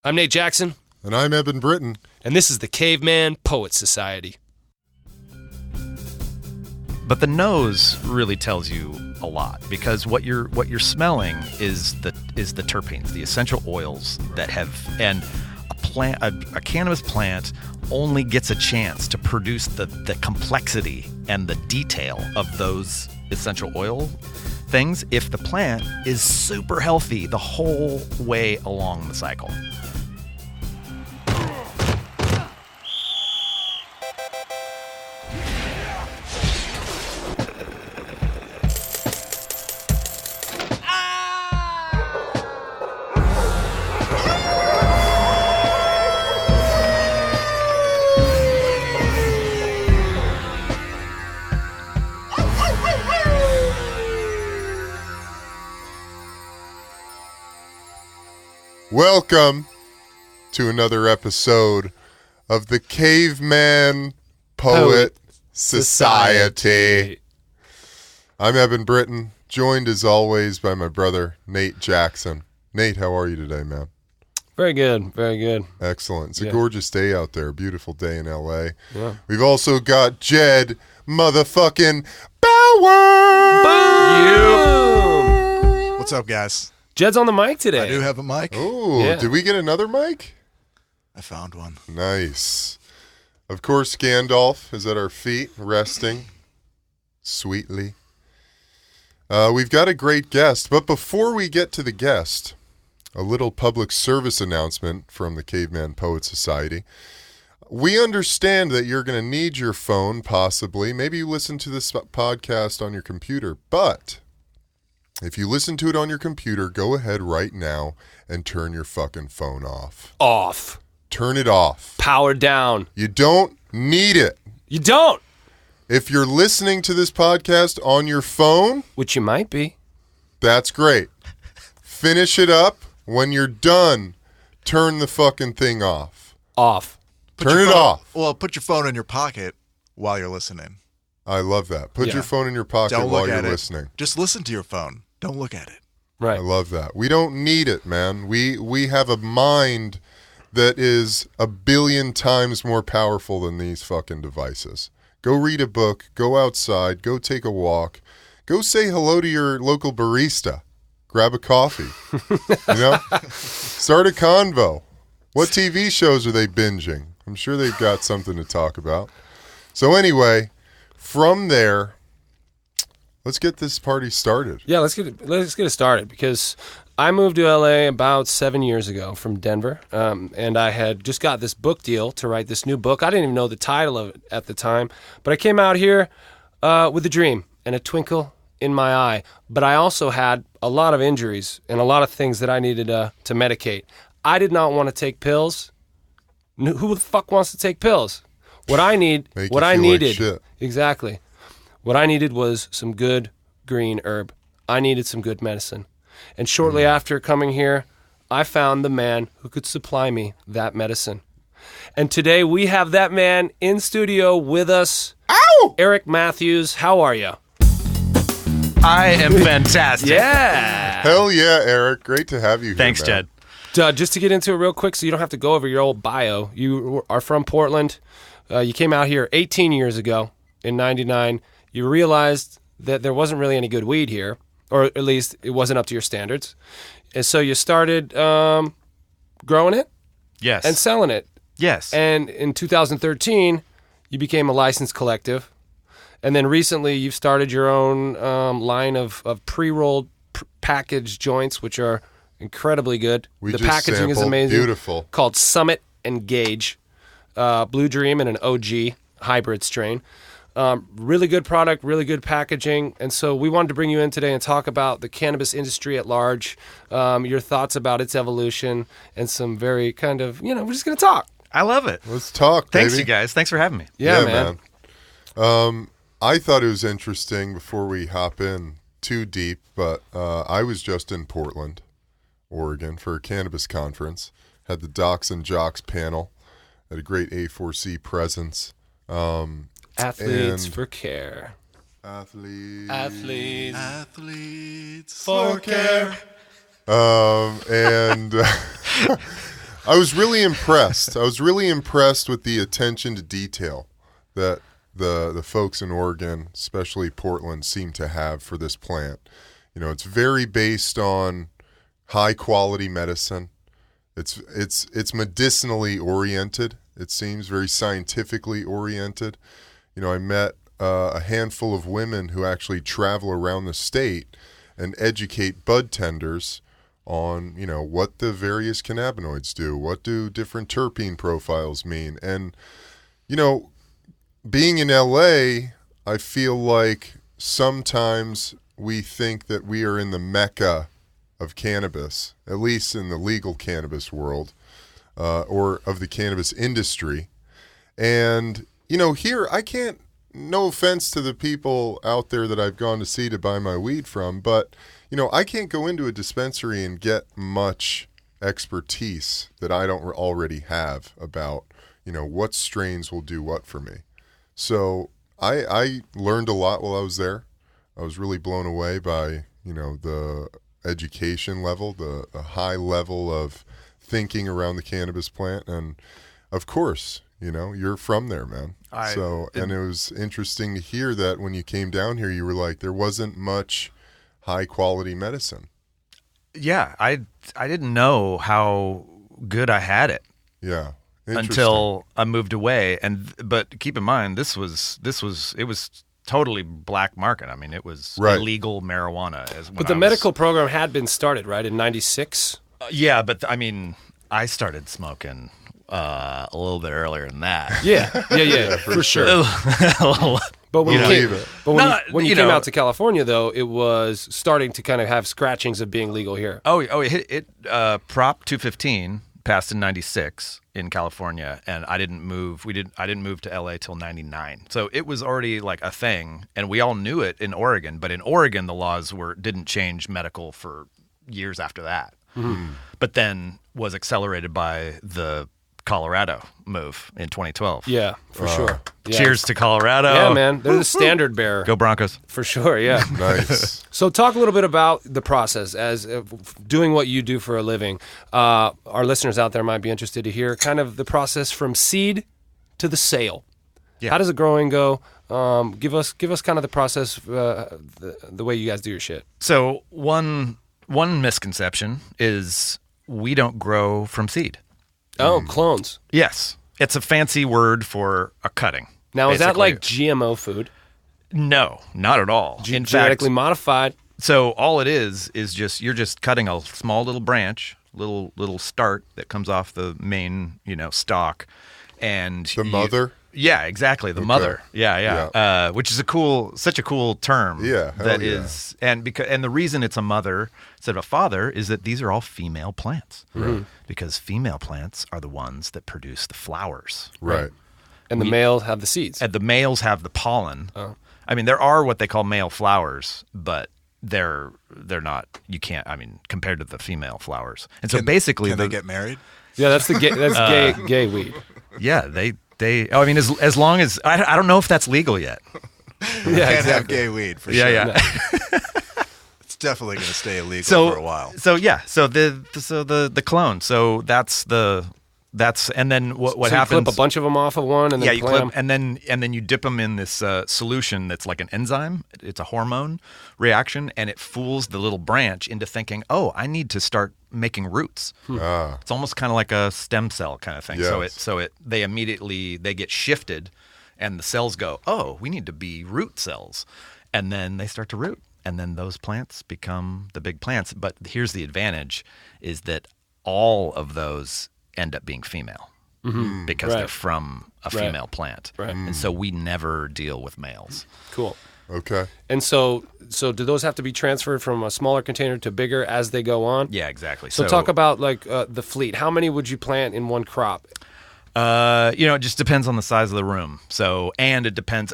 I'm Nate Jackson. And I'm Evan Britton. And this is the Caveman Poet Society. But the nose really tells you a lot, because what you're smelling is the terpenes, the essential oils that have, and a cannabis plant only gets a chance to produce the complexity and the detail of those essential oil things if the plant is super healthy the whole way along the cycle. Welcome to another episode of the Caveman Poet Society. I'm Evan Britton, joined as always by my brother, Nate Jackson. Nate, how are you today, man? Very good, very good. Excellent. It's a gorgeous day out there, a beautiful day in L.A. Yeah. We've also got Jed motherfucking Bauer! Boom! What's up, guys? Jed's on the mic today. I do have a mic. Oh, Yeah. Did we get another mic? I found one. Nice. Of course, Gandalf is at our feet, resting sweetly. We've got a great guest, but before we get to the guest, a little public service announcement from the Caveman Poet Society. We understand that you're going to need your phone, possibly. Maybe you listen to this podcast on your computer, but if you listen to it on your computer, go ahead right now and turn your fucking phone off. Off. Turn it off. Power down. You don't need it. You don't. If you're listening to this podcast on your phone, Which you might be. that's great. Finish it up. When you're done, turn the fucking thing off. Off. Turn it off. Well, put your phone in your pocket while you're listening. I love that. Put your phone in your pocket Don't while look you're at it. listening. Just listen to your phone. Don't look at it. Right. I love that. We don't need it, man. We have a mind that is 1 billion times more powerful than these fucking devices. Go read a book. Go outside. Go take a walk. Go say hello to your local barista. Grab a coffee. Start a convo. What TV shows are they binging? I'm sure they've got something to talk about. So anyway, from there, let's get this party started. Yeah, let's get it started, because I moved to LA about 7 years ago from Denver, and I had just got this book deal to write this new book. I didn't even know the title of it at the time, but I came out here with a dream and a twinkle in my eye. But I also had a lot of injuries and a lot of things that I needed to medicate. I did not want to take pills. Who the fuck wants to take pills? What I needed, exactly. What I needed was some good green herb. I needed some good medicine. And shortly after coming here, I found the man who could supply me that medicine. And today we have that man in studio with us. Ow! Erik Matthews, how are you? I am fantastic. Yeah. Hell yeah, Eric. Great to have you here, Thanks, man. Jed. Just to get into it real quick so you don't have to go over your old bio. You are from Portland. You came out here 18 years ago in 99. You realized that there wasn't really any good weed here, or at least it wasn't up to your standards. And so you started growing it Yes. and selling it. Yes. And in 2013, you became a licensed collective. And then recently, you've started your own line of pre-rolled packaged joints, which are incredibly good. We the just packaging is sampled. amazing. Beautiful. Called Summit and Gauge. Blue Dream and an OG hybrid strain. Really good product, really good packaging. And so we wanted to bring you in today and talk about the cannabis industry at large, your thoughts about its evolution, and some very kind of, we're just going to talk. I love it. Let's talk, Thanks, baby. you guys. Thanks for having me. Yeah, man. I thought it was interesting before we hop in too deep, but I was just in Portland, Oregon for a cannabis conference. Had the Docs and Jocks panel. Had a great A4C presence. Athletes for care. Athletes for care. And I was really impressed. I was really impressed with the attention to detail that the folks in Oregon, especially Portland, seem to have for this plant. You know, it's very based on high quality medicine. It's medicinally oriented. It seems very scientifically oriented. You know, I met a handful of women who actually travel around the state and educate bud tenders on, you know, what the various cannabinoids do, what do different terpene profiles mean. And, you know, being in LA, I feel like sometimes we think that we are in the mecca of cannabis, at least in the legal cannabis world, or of the cannabis industry. And, you know, here I can't, no offense to the people out there that I've gone to see to buy my weed from, but, you know, I can't go into a dispensary and get much expertise that I don't already have about, you know, what strains will do what for me. So I learned a lot while I was there. I was really blown away by, you know, the education level, the high level of thinking around the cannabis plant. And of course, you know, you're from there, man. And it was interesting to hear that when you came down here, you were like, there wasn't much high quality medicine. Yeah, I didn't know how good I had it. Yeah. Until I moved away. But keep in mind, it was totally black market. I mean, it was illegal marijuana. But the medical program had been started, right, in 96? Yeah, but I mean, I started smoking a little bit earlier than that. Yeah, for sure. But when you came out to California, though, it was starting to kind of have scratchings of being legal here. Prop 215 passed in 96 in California, and I didn't move. I didn't move to LA till 99. So it was already like a thing, and we all knew it in Oregon. But in Oregon, the laws didn't change medical for years after that. Mm-hmm. But then was accelerated by the Colorado move in 2012. Yeah, for sure. Yeah. Cheers to Colorado. Yeah, man. They're the standard bearer. Go Broncos. For sure, yeah. Nice. So talk a little bit about the process as doing what you do for a living. Our listeners out there might be interested to hear kind of the process from seed to the sale. Yeah. How does the growing go? Give us kind of the process, the way you guys do your shit. So one misconception is we don't grow from seed. Oh, clones. Yes. It's a fancy word for a cutting. Now, is that like GMO food? No, not at all. Genetically modified. So all it is just you're just cutting a small little branch, little start that comes off the main, stalk, and the mother. Yeah, exactly. The mother. Yeah. Which is such a cool term. Yeah. That is, and the reason it's a mother instead of a father is that these are all female plants. Right. Because female plants are the ones that produce the flowers. Right. And the males have the seeds. And the males have the pollen. Oh. I mean, there are what they call male flowers, but they're not. You can't. I mean, compared to the female flowers. And so basically, can they get married? Yeah, that's gay weed. Yeah, they. I mean, as long as I don't know if that's legal yet. Yeah, can't have gay weed for sure. Yeah. No. It's definitely going to stay illegal for a while. So the clone. So that's and then what happens? You clip a bunch of them off of one, and then you clip, and then you dip them in this solution that's like an enzyme. It's a hormone reaction, and it fools the little branch into thinking, oh, I need to start making roots. It's almost kind of like a stem cell kind of thing. Yes. So they immediately get shifted, and the cells go, oh, we need to be root cells, and then they start to root, and then those plants become the big plants. But here's the advantage: is that all of those end up being female because they're from a female plant. Right. And so we never deal with males. Cool. Okay. And so do those have to be transferred from a smaller container to bigger as they go on? Yeah, exactly. So talk about like the fleet. How many would you plant in one crop? It just depends on the size of the room. And it depends.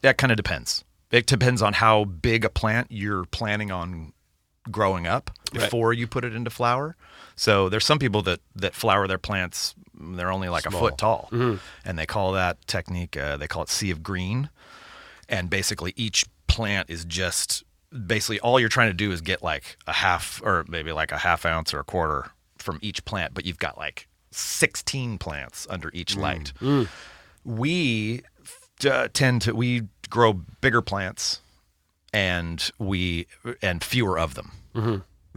That kind of depends. It depends on how big a plant you're planning on growing up before you put it into flower. So there's some people that flower their plants, they're only like a foot tall. Mm-hmm. And they call that technique, they call it sea of green. And basically each plant is just, basically all you're trying to do is get like a half or maybe like a half ounce or a quarter from each plant, but you've got like 16 plants under each light. We we grow bigger plants and fewer of them.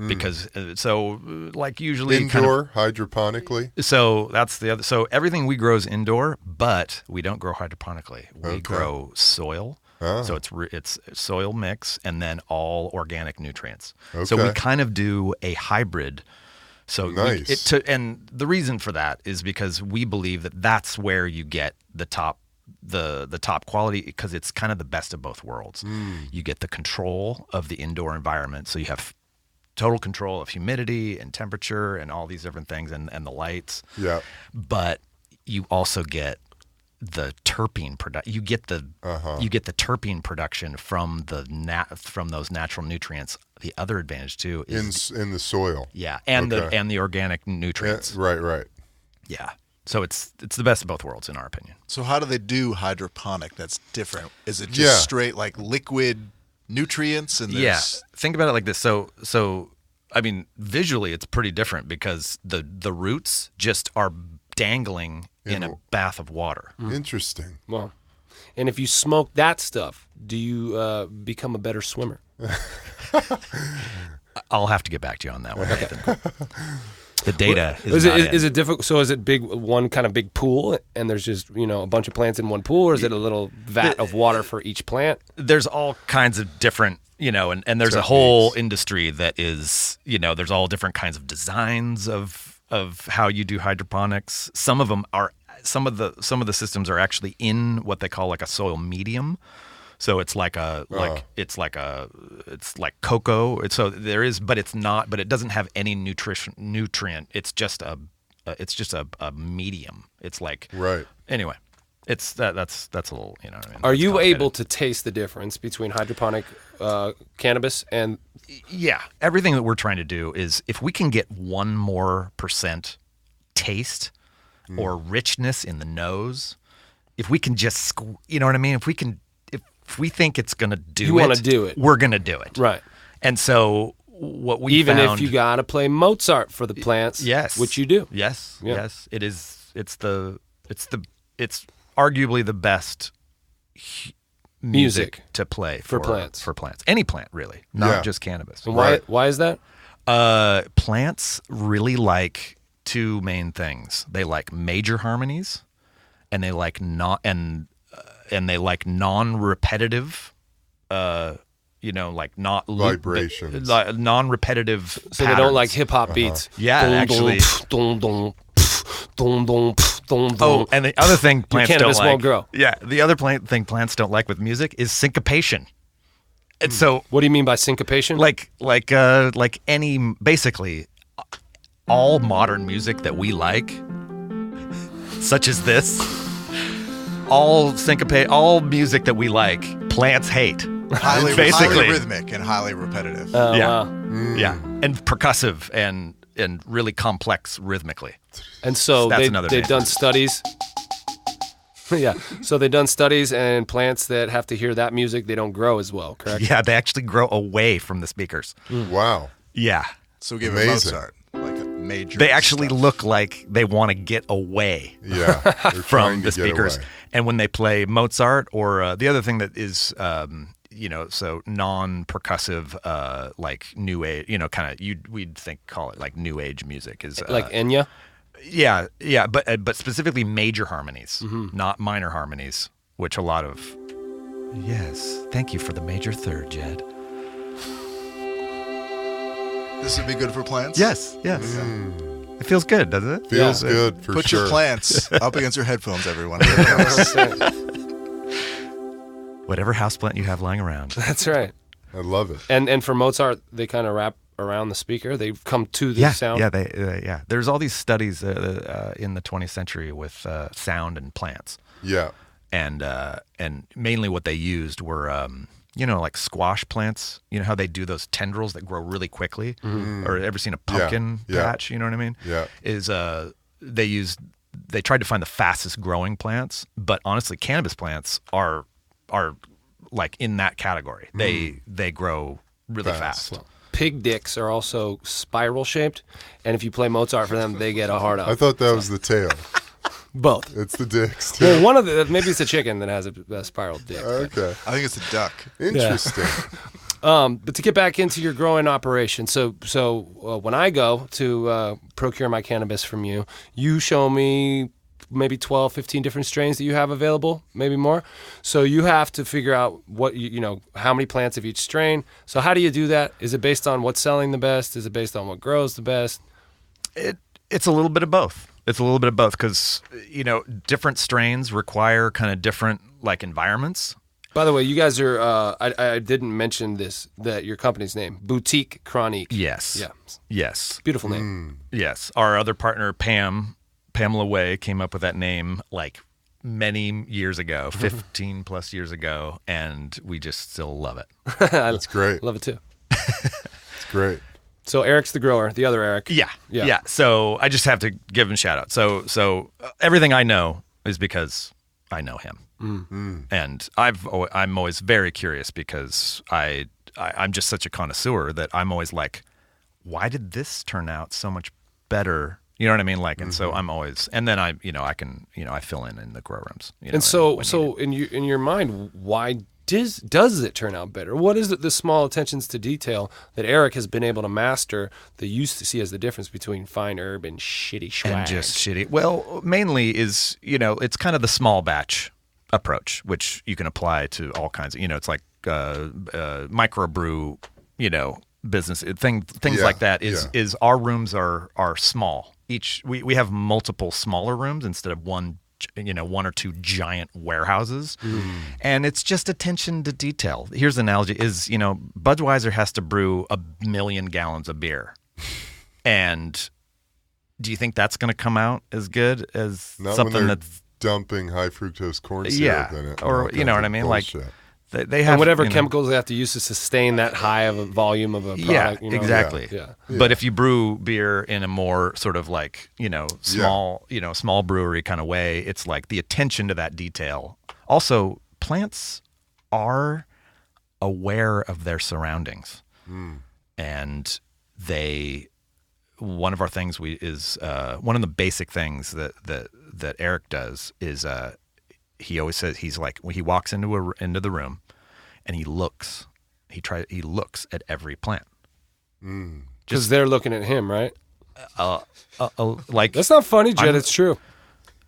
Because like usually indoor hydroponically. So that's the other. So everything we grow is indoor, but we don't grow hydroponically. We grow soil. So it's soil mix and then all organic nutrients. So we kind of do a hybrid. So nice. And the reason for that is because we believe that that's where you get the top quality, because it's kind of the best of both worlds. You get the control of the indoor environment, so you have total control of humidity and temperature and all these different things and the lights. Yeah. But you also get the terpene you get the terpene production from from those natural nutrients. The other advantage too is in the soil. Yeah, and the organic nutrients. Right. Yeah. So it's the best of both worlds in our opinion. So how do they do hydroponic that's different? Is it just straight like liquid nutrients and think about it like this. So I mean, visually it's pretty different because the roots just are dangling in a bath of water. Interesting. Well, and if you smoke that stuff, do you become a better swimmer? I'll have to get back to you on that one. The data is it difficult? So is it one kind of big pool, and there's just a bunch of plants in one pool, or is it a little vat of water for each plant? There's all kinds of different, and there's a whole industry that is, there's all different kinds of designs of how you do hydroponics. Some of the systems are actually in what they call like a soil medium. So it's like it's like cocoa. But it's not. But it doesn't have any nutrient. It's just a medium. It's like Anyway, that's a little. You know what I mean? Are you able to taste the difference between hydroponic cannabis and? Yeah, everything that we're trying to do is if we can get 1% more taste or richness in the nose, if we can just, you know what I mean? If we think it's going to do you want to do it, we're going to do it. Right. And so what we even found, if you got to play Mozart for the plants, yes, which you do. Yes. It is. It's arguably the best music to play for plants. For plants. Any plant, really, not just cannabis. And why is that? Plants really like two main things. They like major harmonies, and they like non-repetitive, like not vibrations, non-repetitive. So patterns. they don't like hip hop beats. Yeah, actually. Oh, and the other thing plants don't like. Won't grow. Yeah, the other thing plants don't like with music is syncopation. And so, what do you mean by syncopation? Like any, basically, all modern music that we like, such as this, all music that we like, plants hate. Highly rhythmic and highly repetitive. Yeah, and percussive and really complex rhythmically. And so they've done studies. Yeah, so they've done studies, and plants that have to hear that music, they don't grow as well, correct? Yeah, they actually grow away from the speakers. Wow. Yeah. So give it Mozart, like a major. They actually look like they want to get away from the speakers. And when they play Mozart or the other thing that is, so non-percussive, like new age, kind of, we'd call it like new age music is like Enya. Yeah, but specifically major harmonies, not minor harmonies, which a lot of. Yes, thank you for the major third, Jed. This would be good for plants? Yes. It feels good, doesn't it? Feels good for Put sure. your plants up against your headphones, everyone. Whatever houseplant you have lying around. That's right. I love it. And for Mozart, they kind of wrap around the speaker. They come to the sound. Yeah, There's all these studies in the 20th century with sound and plants. Yeah. And mainly what they used were like squash plants. You know how they do those tendrils that grow really quickly? Or ever seen a pumpkin patch? You know what I mean? Yeah. They tried to find the fastest growing plants, but honestly, cannabis plants are like in that category. They grow really fast. pig dicks are also spiral shaped, and if you play Mozart for them, they get a hard I up. thought that was the tail. Both. It's the dicks, too. Well, one of the maybe it's a chicken that has a spiral dick. Okay. I think it's a duck. Interesting. But to get back into your growing operation, so when I go to procure my cannabis from you, you show me maybe 12, 15 different strains that you have available, maybe more. So you have to figure out what you know how many plants of each strain. So how do you do that? Is it based on what's selling the best? Is it based on what grows the best? It's a little bit of both. It's a little bit of both because, you know, different strains require kind of different like environments. By the way, you guys are, I didn't mention this, that your company's name, Boutique Chronique. Yes. Yeah. Yes. Beautiful name. Yes. Our other partner, Pamela Way, came up with that name like many years ago, 15 plus years ago, and we just still love it. That's great. Love it too. It's great. So Eric's the grower, the other Eric. Yeah. So I just have to give him a shout out. So everything I know is because I know him. And I'm always very curious because I'm just such a connoisseur that I'm always like, why did this turn out so much better? You know what I mean? Like, and so I'm always, and then I fill in the grow rooms. You know, And so in your mind, why does it turn out better? What is it, the small attentions to detail that Eric has been able to master that you see as the difference between fine herb and shitty swag? and just shitty. Well, mainly is, you know, it's kind of the small batch approach, which you can apply to all kinds of, you know, it's like microbrew, you know, business things like that is our rooms are small. We have multiple smaller rooms instead of one or two giant warehouses. And it's just attention to detail. Here's the analogy is, you know, Budweiser has to brew 1 million gallons of beer. And do you think that's going to come out as good as Not something when they're that's dumping high fructose corn syrup in it? or you know what I mean? Bullshit. Like they have and whatever you know, chemicals they have to use to sustain that high of a volume of a product. Yeah, you know? exactly. Yeah. But if you brew beer in a more sort of like, you know, small brewery kind of way, it's like the attention to that detail. Also, plants are aware of their surroundings. And one of our things one of the basic things that Eric does is he always says he's like when he walks into the room and he looks at every plant Because they're looking at him, right? like That's not funny, Jed. It's true.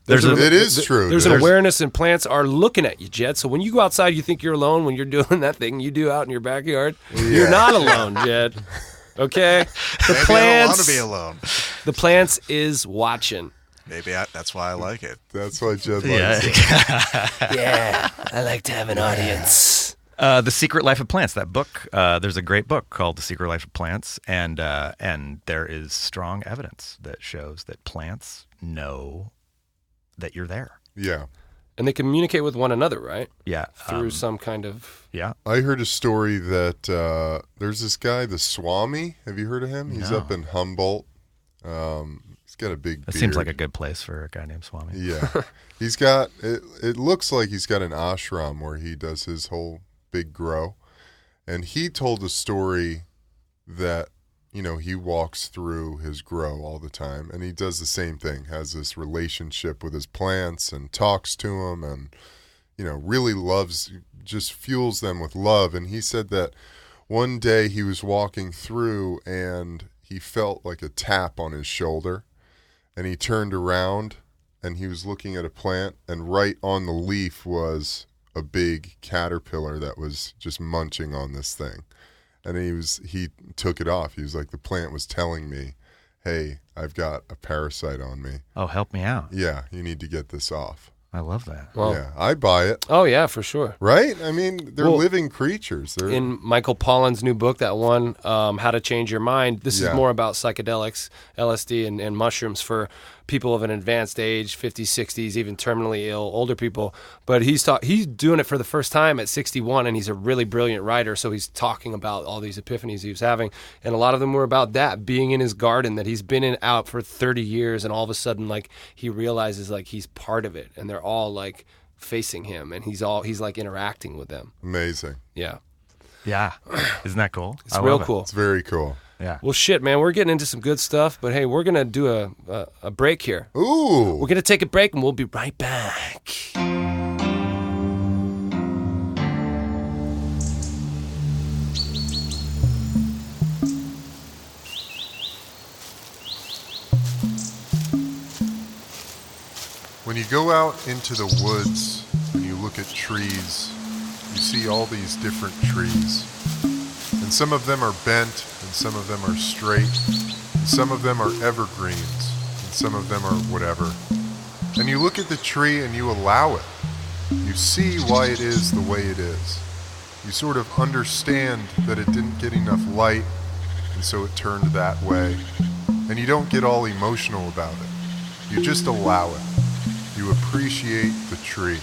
It is true. There's an awareness, and plants are looking at you, Jed. So when you go outside, you think you're alone. When you're doing that thing you do out in your backyard, you're not alone, Jed. Okay? The Maybe I don't want plants. to be alone. The plants is watching. Maybe that's why I like it. That's why Jed likes it. Yeah, I like to have an audience. The Secret Life of Plants, that book, there's a great book called The Secret Life of Plants, and there is strong evidence that shows that plants know that you're there. Yeah. And they communicate with one another, right? Yeah. Through some kind of... Yeah. I heard a story that there's this guy, the Swami. Have you heard of him? He's No. up in Humboldt. He's got a big That beard. seems like a good place for a guy named Swami. Yeah. He's got, it looks like he's got an ashram where he does his whole big grow. And he told a story that, you know, he walks through his grow all the time. And he does the same thing, has this relationship with his plants and talks to them and, you know, really loves, just fuels them with love. And he said that one day he was walking through and he felt like a tap on his shoulder. And he turned around and he was looking at a plant, and right on the leaf was a big caterpillar that was just munching on this thing. And he took it off. He was like, the plant was telling me, hey, I've got a parasite on me. Oh, help me out. Yeah, you need to get this off. I love that. Well, Yeah, I buy it. Oh, yeah, for sure. Right? I mean, they're Well, living creatures. They're, In Michael Pollan's new book, that one, How to Change Your Mind, this is more about psychedelics, LSD, and mushrooms for people of an advanced age, 50s, 60s, even terminally ill, older people. But he's doing it for the first time at 61, and he's a really brilliant writer, so he's talking about all these epiphanies he was having. And a lot of them were about that, being in his garden that he's been out for 30 years, and all of a sudden, like, he realizes, like, he's part of it, and they're all, like, facing him, and he's like interacting with them. amazing. Yeah. Yeah. Isn't that cool? It's real cool. It's very cool. Yeah. Well, shit, man, we're getting into some good stuff, but hey, we're going to do a break here. Ooh. We're going to take a break, and we'll be right back. When you go out into the woods and you look at trees, you see all these different trees. And some of them are bent, and some of them are straight, and some of them are evergreens, and some of them are whatever. And you look at the tree and you allow it. You see why it is the way it is. You sort of understand that it didn't get enough light, and so it turned that way. And you don't get all emotional about it. You just allow it. You appreciate the tree.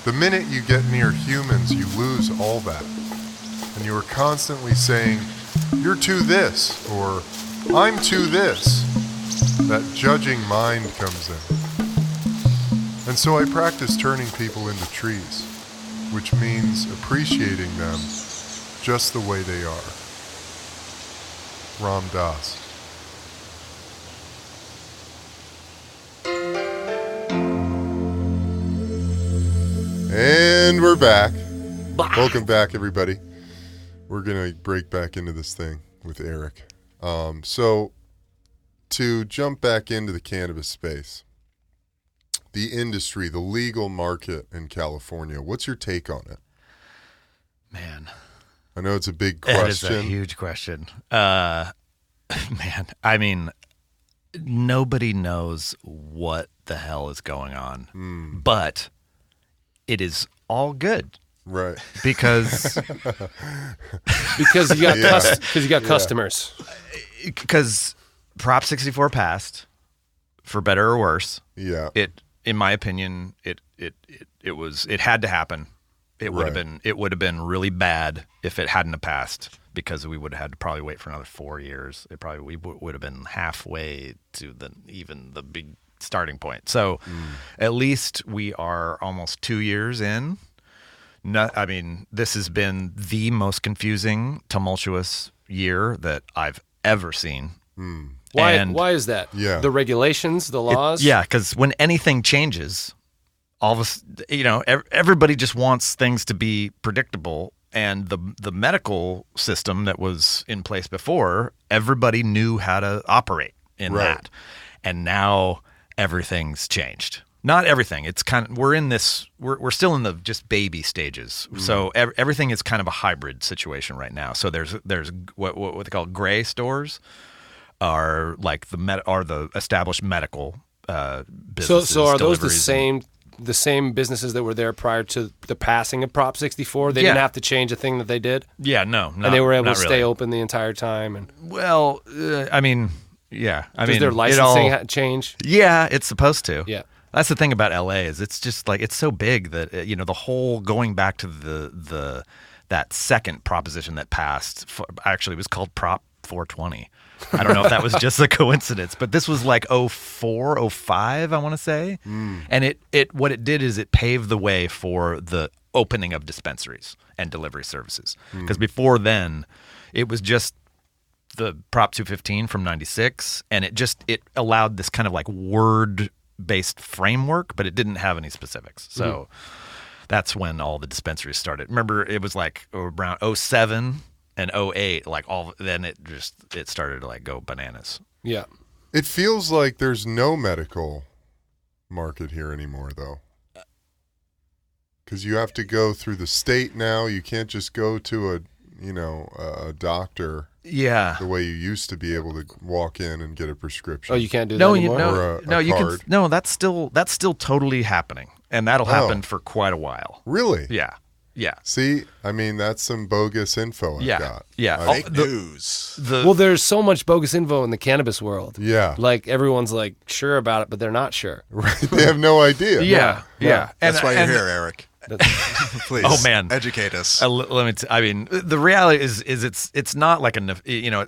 The minute you get near humans, you lose all that. And you are constantly saying, "You're to this," or "I'm to this." That judging mind comes in. And so I practice turning people into trees, which means appreciating them just the way they are. Ram Dass. And we're back. Welcome back, everybody. We're going to break back into this thing with Erik. So, to jump back into the cannabis space, the industry, the legal market in California, what's your take on it? Man. I know it's a big question. It is a huge question. Man, I mean, nobody knows what the hell is going on, but it is all good. Right. Because you got customers. Because Prop 64 passed, for better or worse. Yeah. It, in my opinion, it had to happen. It would have been really bad if it hadn't have passed, because we would have had to probably wait for another 4 years. We would have been halfway to the big starting point. So at least we are almost 2 years in. I mean, this has been the most confusing, tumultuous year that I've ever seen. Why is that? Yeah. The regulations, the laws? Because when anything changes, all of us, everybody just wants things to be predictable. And the medical system that was in place before, everybody knew how to operate in that. And now everything's changed. Not everything. It's kind of, we're still in the just baby stages. So everything is kind of a hybrid situation right now. So there's what they call gray stores, are like the established medical businesses. So are those deliveries the same businesses that were there prior to the passing of Prop 64? They didn't have to change a thing that they did? Yeah, no. And they were able to really stay open the entire time? And Well, I mean, yeah. does their licensing change? Yeah, it's supposed to. Yeah. That's the thing about LA is it's just like, it's so big that, the whole going back to that second proposition that passed, actually it was called Prop 420. I don't know if that was just a coincidence, but this was like 04, 05, I want to say. And what it did is it paved the way for the opening of dispensaries and delivery services. Because before then, it was just the Prop 215 from 96, and it allowed this kind of like word-based framework, but it didn't have any specifics. So that's when all the dispensaries started. Remember, it was like around 07 and 08, like then it started to like go bananas. Yeah. It feels like there's no medical market here anymore, though. Because you have to go through the state now. You can't just go to a doctor. Yeah. The way you used to be able to walk in and get a prescription. Oh, you can't do that anymore? You can. No, that's still totally happening, and that'll happen for quite a while. Really? Yeah. Yeah. See, I mean, that's some bogus info I've got. Yeah. Fake news. Well, there's so much bogus info in the cannabis world. Yeah. Like, everyone's like sure about it, but they're not sure. Right. They have no idea. Yeah. That's why you're here, Eric. Please. Oh man, educate us. Let me. I mean, the reality is it's not like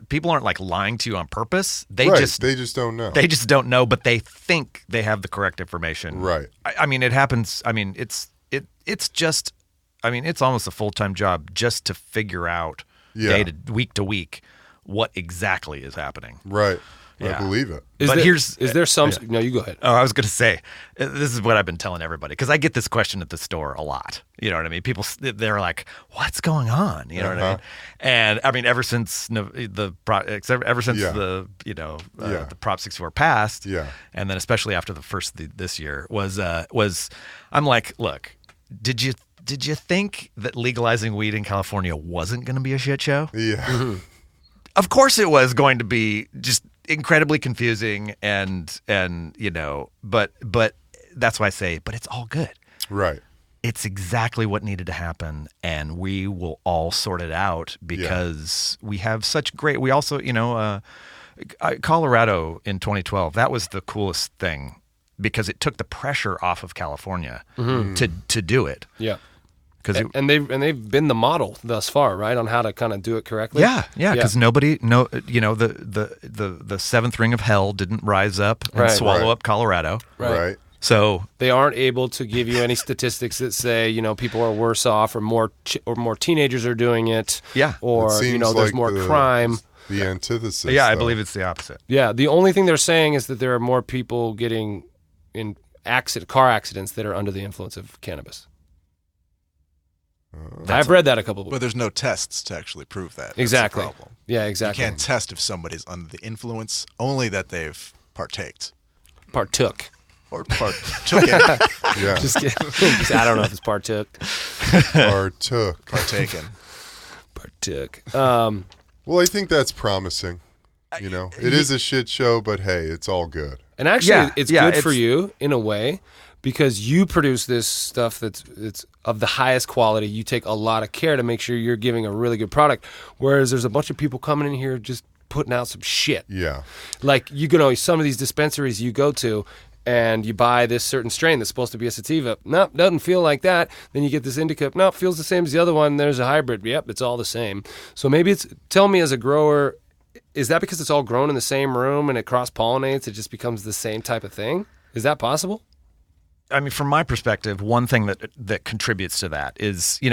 people aren't like lying to you on purpose. They just don't know. They just don't know, but they think they have the correct information. Right. I mean, it happens. I mean, it's just I mean, it's almost a full-time job just to figure out week to week what exactly is happening. Right. Yeah. I believe it. Is there some? No, you go ahead. Oh, I was going to say, this is what I've been telling everybody, because I get this question at the store a lot. You know what I mean? People, they're like, "What's going on?" You know what I mean? And I mean, ever since the Prop 64 passed, and then especially after the first this year was I'm like, look, did you think that legalizing weed in California wasn't going to be a shit show? Yeah. Mm-hmm. Of course, it was going to be just incredibly confusing and but that's why I say, but it's all good. Right. It's exactly what needed to happen, and we will all sort it out because we have such great. We also, Colorado in 2012. That was the coolest thing because it took the pressure off of California to do it. Yeah. And they've been the model thus far, right, on how to kind of do it correctly. Yeah, because the seventh ring of hell didn't rise up and swallow up Colorado. Right. So they aren't able to give you any statistics that say people are worse off or more teenagers are doing it. Yeah. Or there's like more crime. The antithesis. Yeah, I believe it's the opposite. Yeah, the only thing they're saying is that there are more people getting in car accidents that are under the influence of cannabis. I've read that a couple of But there's no tests to actually prove that. Exactly. That's the problem. Yeah, exactly. You can't test if somebody's under the influence, only that they've partook. Or partook in. Yeah. Just kidding. I don't know if it's partook. Partaken. Partook. Well, I think that's promising. It is a shit show, but hey, it's all good. And actually, it's good for you in a way because you produce this stuff it's of the highest quality. You take a lot of care to make sure you're giving a really good product, whereas there's a bunch of people coming in here just putting out some shit. Yeah. Like, some of these dispensaries you go to and you buy this certain strain that's supposed to be a sativa. Nope, doesn't feel like that. Then you get this indica. Nope, feels the same as the other one. There's a hybrid. Yep, it's all the same. So maybe tell me as a grower, is that because it's all grown in the same room and it cross-pollinates, it just becomes the same type of thing? Is that possible? I mean, from my perspective, one thing that contributes to that is, you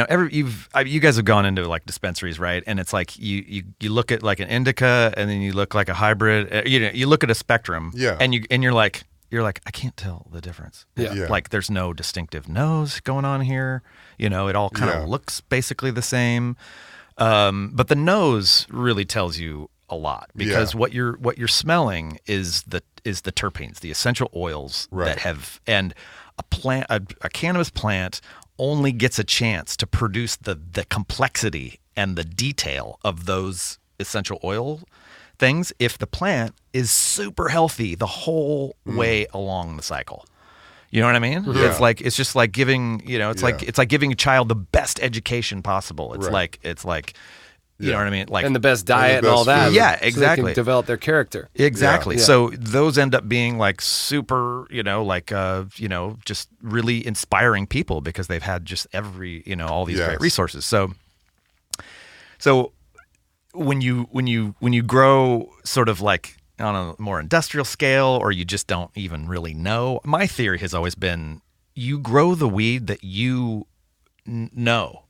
guys have gone into like dispensaries, right? And it's like you look at like an indica, and then you look like a hybrid. You look at a spectrum, and you're like, I can't tell the difference. Yeah. Like there's no distinctive nose going on here. It all kind of looks basically the same. But the nose really tells you a lot because what you're smelling is the terpenes, the essential oils that have, and a cannabis plant only gets a chance to produce the complexity and the detail of those essential oil things if the plant is super healthy the whole way along the cycle. You know what I mean? Yeah. It's just like giving, it's like giving a child the best education possible. It's like you know what I mean? Like, and the best diet and all that. food. Yeah, So exactly. they can develop their character. Exactly. Yeah. So those end up being like super, just really inspiring people because they've had just all these great resources. So when you grow sort of like on a more industrial scale, or you just don't even really know, my theory has always been you grow the weed that you know.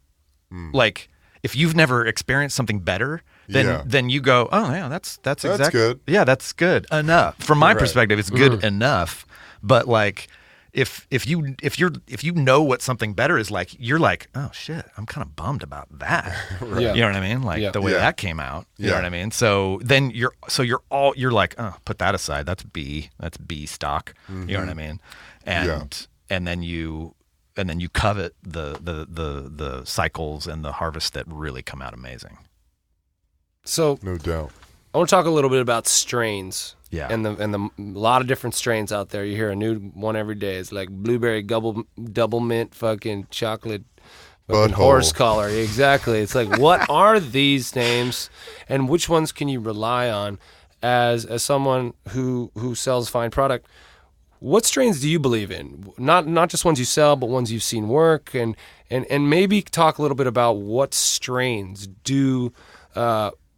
Like, if you've never experienced something better, then you go, oh yeah, that's exactly good. Yeah, that's good enough. From my perspective, it's good enough. But like, if you know what something better is like, you're like, oh shit, I'm kind of bummed about that. Yeah. You know what I mean? Like the way that came out. You know what I mean? So then you're like, oh, put that aside. That's B stock. You know what I mean? And then you covet the cycles and the harvests that really come out amazing. So No doubt. I want to talk a little bit about strains. Yeah. And the lot of different strains out there. You hear a new one every day. It's like blueberry double mint fucking chocolate fucking Butthole. horse collar. Exactly. It's like, what are these names and which ones can you rely on as someone who sells fine product? What strains do you believe in? Not just ones you sell, but ones you've seen work, and maybe talk a little bit about what strains do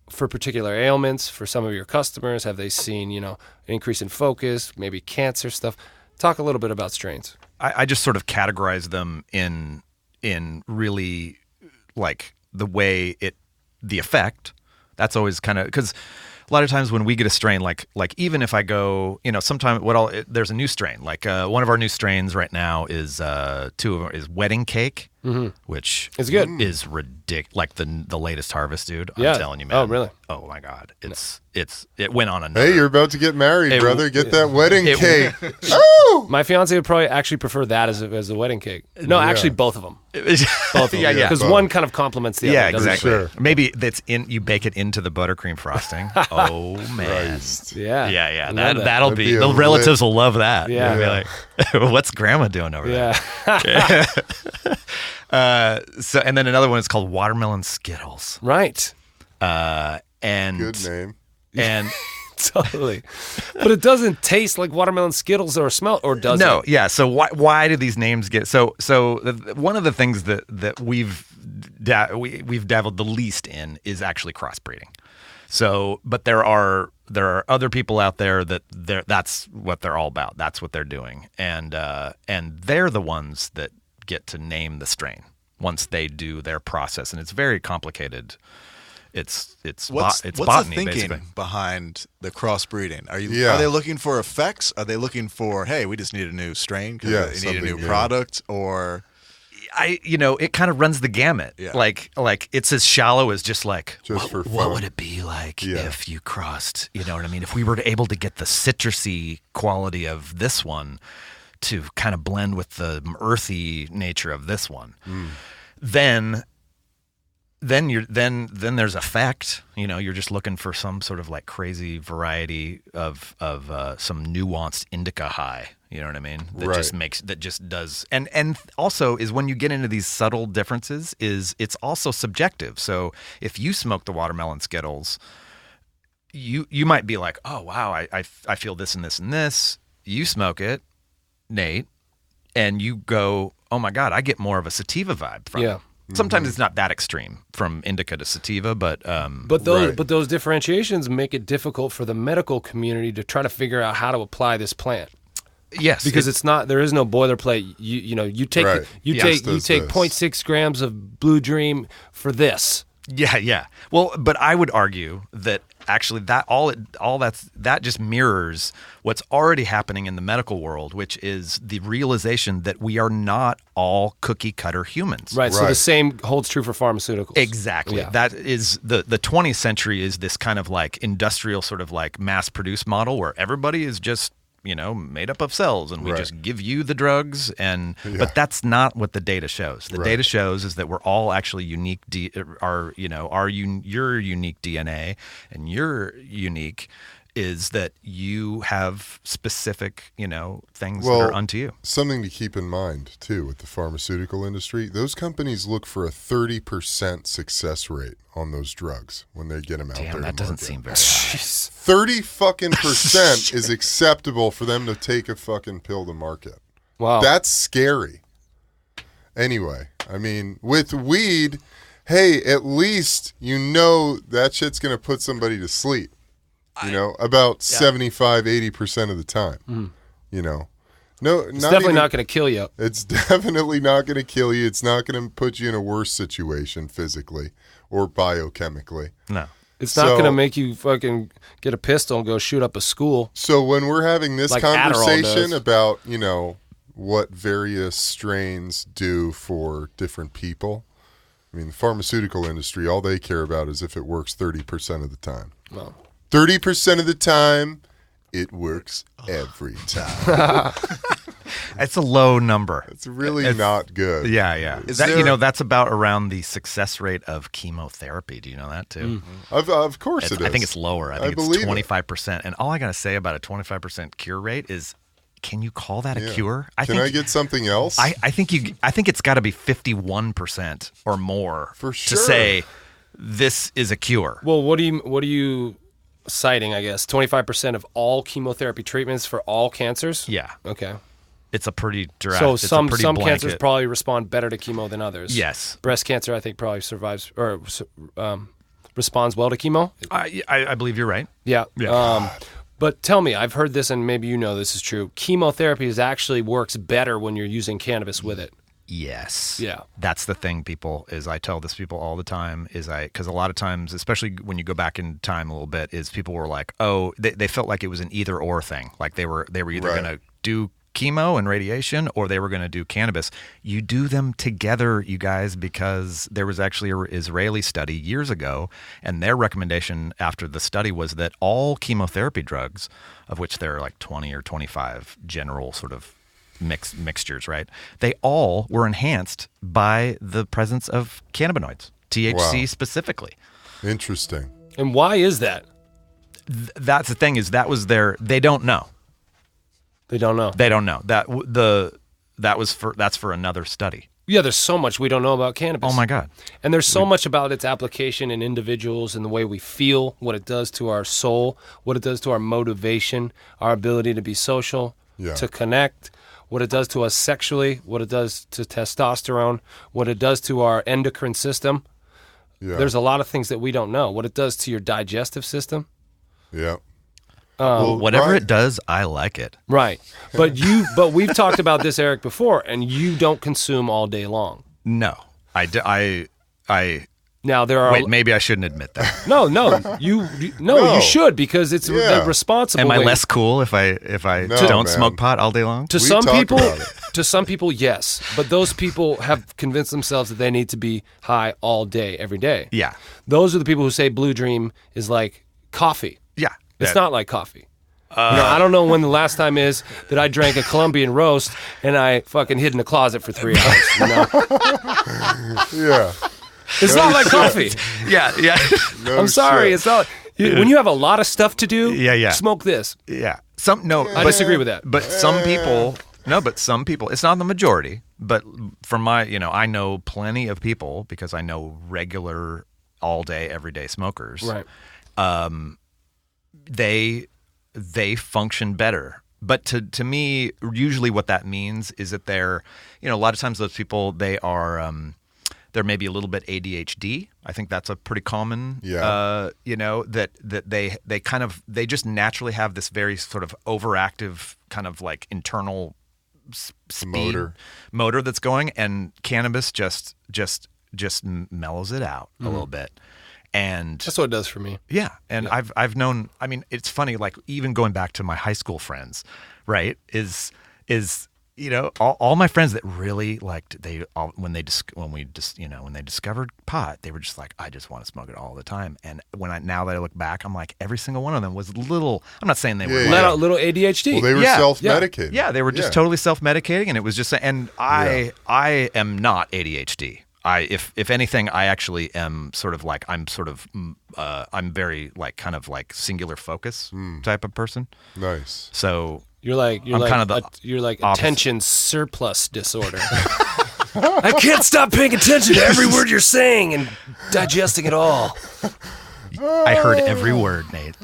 for particular ailments for some of your customers. Have they seen an increase in focus, maybe cancer stuff? Talk a little bit about strains. I just sort of categorize them in in really like the way the effect. That's always kind of because a lot of times when we get a strain, like even if I go, sometimes there's a new strain. Like one of our new strains right now is two of them is wedding cake, which it's good. Is ridiculous. Like the latest harvest, dude. Yeah. I'm telling you, man. Oh, really? Oh my God, it went on another. Hey, you're about to get married, brother. Get that wedding cake. Oh, my fiance would probably actually prefer that as a wedding cake. No, actually, both of them. Both of them. Yeah. Because one kind of complements the other. Yeah, exactly. Sure. Maybe you bake it into the buttercream frosting. Oh man. Christ. Yeah. That'll That'd be be a the relatives will love that. Yeah. They'll be like, what's grandma doing over there? Yeah. And then another one is called watermelon Skittles. Right. And Good name. And Totally. But it doesn't taste like watermelon Skittles or smell, or does it? No, yeah. So why do these names get so? One of the things that we've dabbled the least in is actually crossbreeding. So, but there are other people out there that's what they're all about. That's what they're doing, and they're the ones that get to name the strain once they do their process, and it's very complicated. It's what's botany, the thinking basically. behind the crossbreeding? Are Yeah. they looking for effects? Are they looking for, hey, we just need a new strain because Yeah, they need a something new new. product? Or It kind of runs the gamut. Yeah. Like it's as shallow as just like Just for what fun. would it be like Yeah. if you crossed? You know what I mean? If we were able to get the citrusy quality of this one to kind of blend with the earthy nature of this one, then there's effect. You're just looking for some sort of like crazy variety of some nuanced indica high. You know what I mean? That just does. And also is when you get into these subtle differences it's also subjective. So if you smoke the watermelon Skittles, you might be like, oh wow, I feel this and this and this. You smoke it, Nate, and you go, oh my God, I get more of a sativa vibe from it. Sometimes it's not that extreme from indica to sativa, but those differentiations make it difficult for the medical community to try to figure out how to apply this plant. yes, Because it's not, there is no boilerplate. You take Right. you Yes, take does 0.6 grams of Blue Dream for this. Yeah. Well, but I would argue that actually that just mirrors what's already happening in the medical world, which is the realization that we are not all cookie cutter humans. Right. So Right. the same holds true for pharmaceuticals. Exactly. Yeah. That is the 20th century is this kind of like industrial sort of like mass produced model where everybody is just made up of cells, and we Right. just give you the drugs, but that's not what the data shows. The Right. data shows is that we're all actually unique. Your unique DNA and your unique is that you have specific things that are unto you. Something to keep in mind, too, with the pharmaceutical industry, those companies look for a 30% success rate on those drugs when they get them out there. Damn, to that doesn't market. seem very high. 30 fucking percent is acceptable for them to take a fucking pill to market. Wow. That's scary. Anyway, I mean, with weed, hey, at least that shit's going to put somebody to sleep. About 75, 80% of the time. No, it's definitely not going to kill you. It's definitely not going to kill you. It's not going to put you in a worse situation physically or biochemically. No. It's not going to make you fucking get a pistol and go shoot up a school. So when we're having this Like Adderall conversation does. about, what various strains do for different people, I mean, the pharmaceutical industry, all they care about is if it works 30% of the time. Well, 30% of the time, it works every time. It's a low number. It's really not good. Yeah. Is That there- that's about around the success rate of chemotherapy. Do you know that too? Of course it is. I think it's lower. I think believe it's it. 25%. And all I got to say about a 25% cure rate is, can you call that a Yeah. cure? Can I get something else? I think it's got to be 51% or more For sure. to say this is a cure. well, what are you citing? I guess 25% of all chemotherapy treatments for all cancers. Yeah, Okay. it's a pretty direct. So it's a some pretty cancers blanket. probably respond better to chemo than others. Yes. Breast cancer, I think, probably survives or responds well to chemo. I believe you're right. Yeah. Yeah. But tell me, I've heard this, and maybe this is true. Chemotherapy actually works better when you're using cannabis with it. Yes. Yeah. That's the thing, people, is I tell this people all the time, because a lot of times, especially when you go back in time a little bit, is people were like, oh, they felt like it was an either or thing. Like they were either going to do chemo and radiation or they were going to do cannabis. You do them together, you guys, because there was actually an Israeli study years ago, and their recommendation after the study was that all chemotherapy drugs, of which there are like 20 or 25 general sort of mixtures, right? They all were enhanced by the presence of cannabinoids, THC specifically. Interesting. And why is that? That's the thing, is that was they don't know. They don't know. They don't know. That's for another study. Yeah, there's so much we don't know about cannabis. Oh my God. And there's so much about its application in individuals and the way we feel, what it does to our soul, what it does to our motivation, our ability to be social, to connect, what it does to us sexually, what it does to testosterone, what it does to our endocrine system. Yeah. There's a lot of things that we don't know. What it does to your digestive system. Yeah. Whatever it does, I like it. Right. But we've talked about this, Eric, before, and you don't consume all day long. No. I Now there are. Wait, maybe I shouldn't admit that. No, you should, because it's the responsible. Am I way. less cool if I don't smoke pot all day long? To some people, yes, but those people have convinced themselves that they need to be high all day, every day. Yeah, those are the people who say Blue Dream is like coffee. Yeah, it's not like coffee. I don't know when the last time is that I drank a Colombian roast and I fucking hid in a closet for 3 hours. You know? Yeah. It's not like coffee. Yeah. I'm sorry. It's not. When you have a lot of stuff to do, smoke this. Yeah. I disagree with that. But some people, it's not the majority, but from my, I know plenty of people, because I know regular all day, everyday smokers. Right. They function better. But to me, usually what that means is that they're, a lot of times those people, they are, they're maybe a little bit ADHD. I think that's a pretty common, that they just naturally have this very sort of overactive kind of like internal speed motor that's going, and cannabis just mellows it out a little bit. And that's what it does for me. Yeah. And I've known, it's funny, like even going back to my high school friends, right, is all my friends that really liked, when they discovered pot, they were just like, I just want to smoke it all the time. And now that I look back, I'm like, every single one of them was I'm not saying they were let out little ADHD. Well, they were self-medicating. Yeah, they were just totally self-medicating, and it was just, and I am not ADHD. If anything, I actually am sort of like, I'm very like kind of like singular focus type of person. Nice. So you're like attention surplus disorder. I can't stop paying attention to every word you're saying and digesting it all. I heard every word, Nate.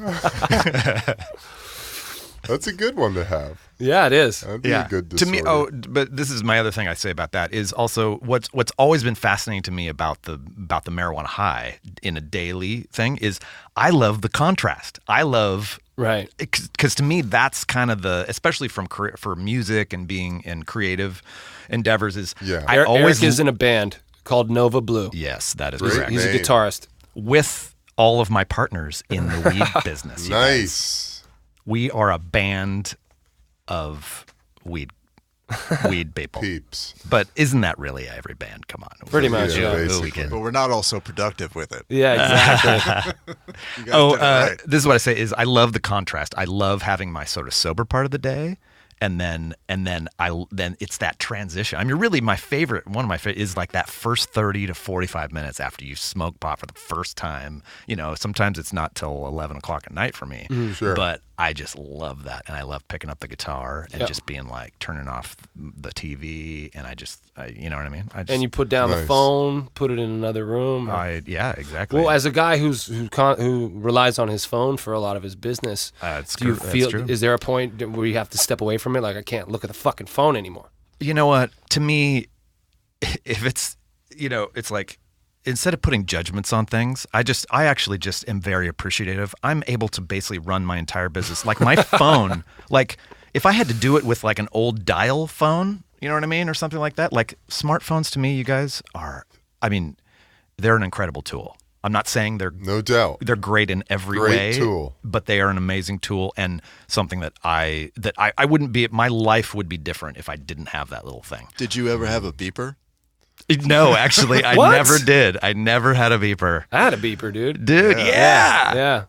That's a good one to have. Yeah, it is. That'd be a good disorder. To me, but this is my other thing I say about that is also what's always been fascinating to me about the marijuana high in a daily thing is I love the contrast. I love because to me that's kind of especially for music and being in creative endeavors is Eric is in a band called Nova Blue. Yes, that is Great correct. He's a guitarist with all of my partners in the weed business. Nice. We are a band of weed people. Peeps. But isn't that really every band? Come on. Pretty much, But we're not all so productive with it. Yeah, exactly. This is what I say is I love the contrast. I love having my sort of sober part of the day. And then it's that transition. I mean, really, one of my favorite is like that first 30 to 45 minutes after you smoke pot for the first time. Sometimes it's not till 11 o'clock at night for me. Sure. But I just love that. And I love picking up the guitar and just being like turning off the TV. And you know what I mean? And you put down the phone, put it in another room. Yeah, exactly. Well, as a guy who relies on his phone for a lot of his business, do you feel, is there a point where you have to step away from it? Like, I can't look at the fucking phone anymore. You know what? To me, if it's, it's like, instead of putting judgments on things, I actually just am very appreciative. I'm able to basically run my entire business. Like my phone, like if I had to do it with like an old dial phone, You know what I mean? Or something like that. Like smartphones to me, you guys are, they're an incredible tool. I'm not saying they're no doubt they're great in every great way, tool, but they are an amazing tool and something that I wouldn't be. My life would be different if I didn't have that little thing. Did you ever have a beeper? No, actually, I never did. I never had a beeper. I had a beeper, dude. Yeah.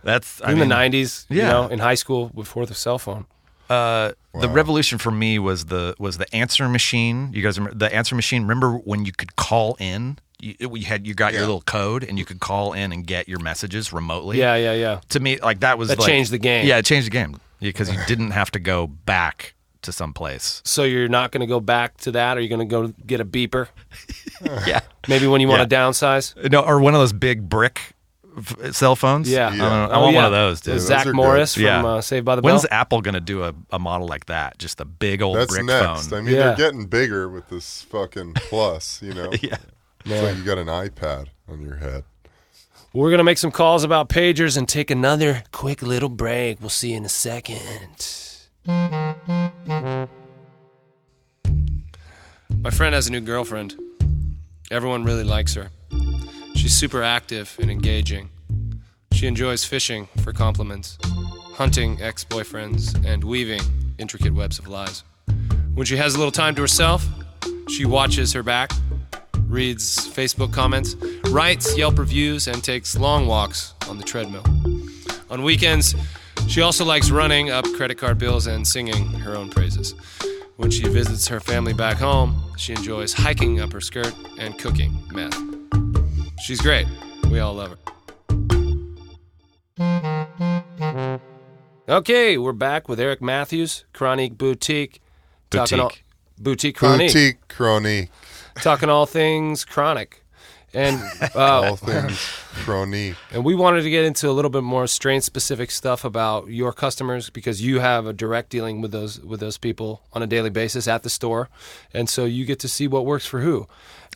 That's in the 90s. Yeah. You know, in high school before the cell phone. The revolution for me was the answer machine. You guys remember the answer machine? Remember when you could call in? You got your little code and you could call in and get your messages remotely. Yeah. To me, like that changed the game. Yeah, it changed the game because you didn't have to go back to some place. So you're not going to go back to that? Are you going to go get a beeper? Yeah. Maybe when you want to downsize? No, or one of those big brick cell phones. Yeah. I want one of those, dude. Zach Morris from Saved by the Bell. When's Apple going to do a model like that? Just a big old brick next. phone. I mean, they're getting bigger with this fucking Plus, you know? Yeah. It's like you got an iPad on your head. We're going to make some calls about pagers and take another quick little break. We'll see you in a second. My friend has a new girlfriend. Everyone really likes her. She's super active and engaging. She enjoys fishing for compliments, hunting ex-boyfriends, and weaving intricate webs of lies. When she has a little time to herself, she watches her back, reads Facebook comments, writes Yelp reviews, and takes long walks on the treadmill. On weekends, she also likes running up credit card bills and singing her own praises. When she visits her family back home, she enjoys hiking up her skirt and cooking meth. She's great. We all love her. Okay, we're back with Erik Matthews, Chronique Boutique. Boutique Chronique. Talking all things chronic. And all things chronique. And we wanted to get into a little bit more strain-specific stuff about your customers because you have a direct dealing with those people on a daily basis at the store. And so you get to see what works for who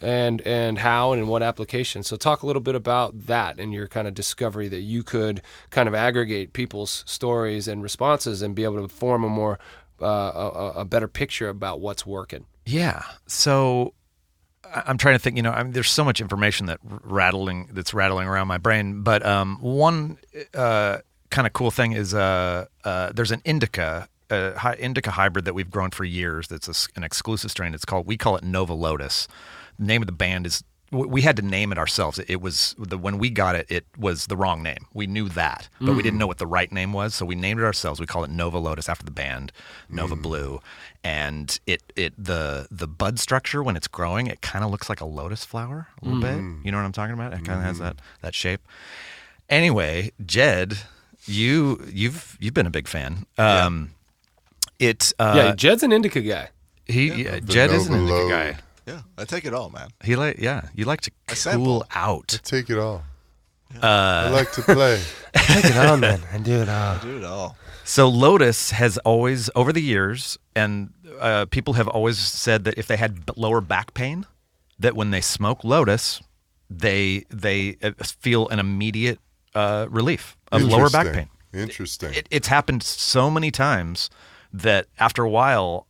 and how and in what application. So talk a little bit about that and your kind of discovery that you could kind of aggregate people's stories and responses and be able to form a more a better picture about what's working. Yeah. So I'm trying to think, there's so much information that's rattling around my brain. But one kind of cool thing is there's an indica hybrid that we've grown for years. That's an exclusive strain. We call it Nova Lotus. The name of the band is, we had to name it ourselves. It was when we got it, it was the wrong name. We knew that, but we didn't know what the right name was. So we named it ourselves. We call it Nova Lotus after the band, Nova Blue. And the bud structure when it's growing, it kind of looks like a lotus flower a little bit. You know what I'm talking about? It kind of has that shape. Anyway, Jed, you've been a big fan. Jed's an indica guy. Jed is an indica guy. Yeah, I take it all, man. You like to cool out. I take it all. I like to play. I take it all, man. I do it all. I do it all. So Lotus has always, over the years, and people have always said that if they had lower back pain, that when they smoke Lotus, they feel an immediate relief of lower back pain. Interesting. It's happened so many times that after a while,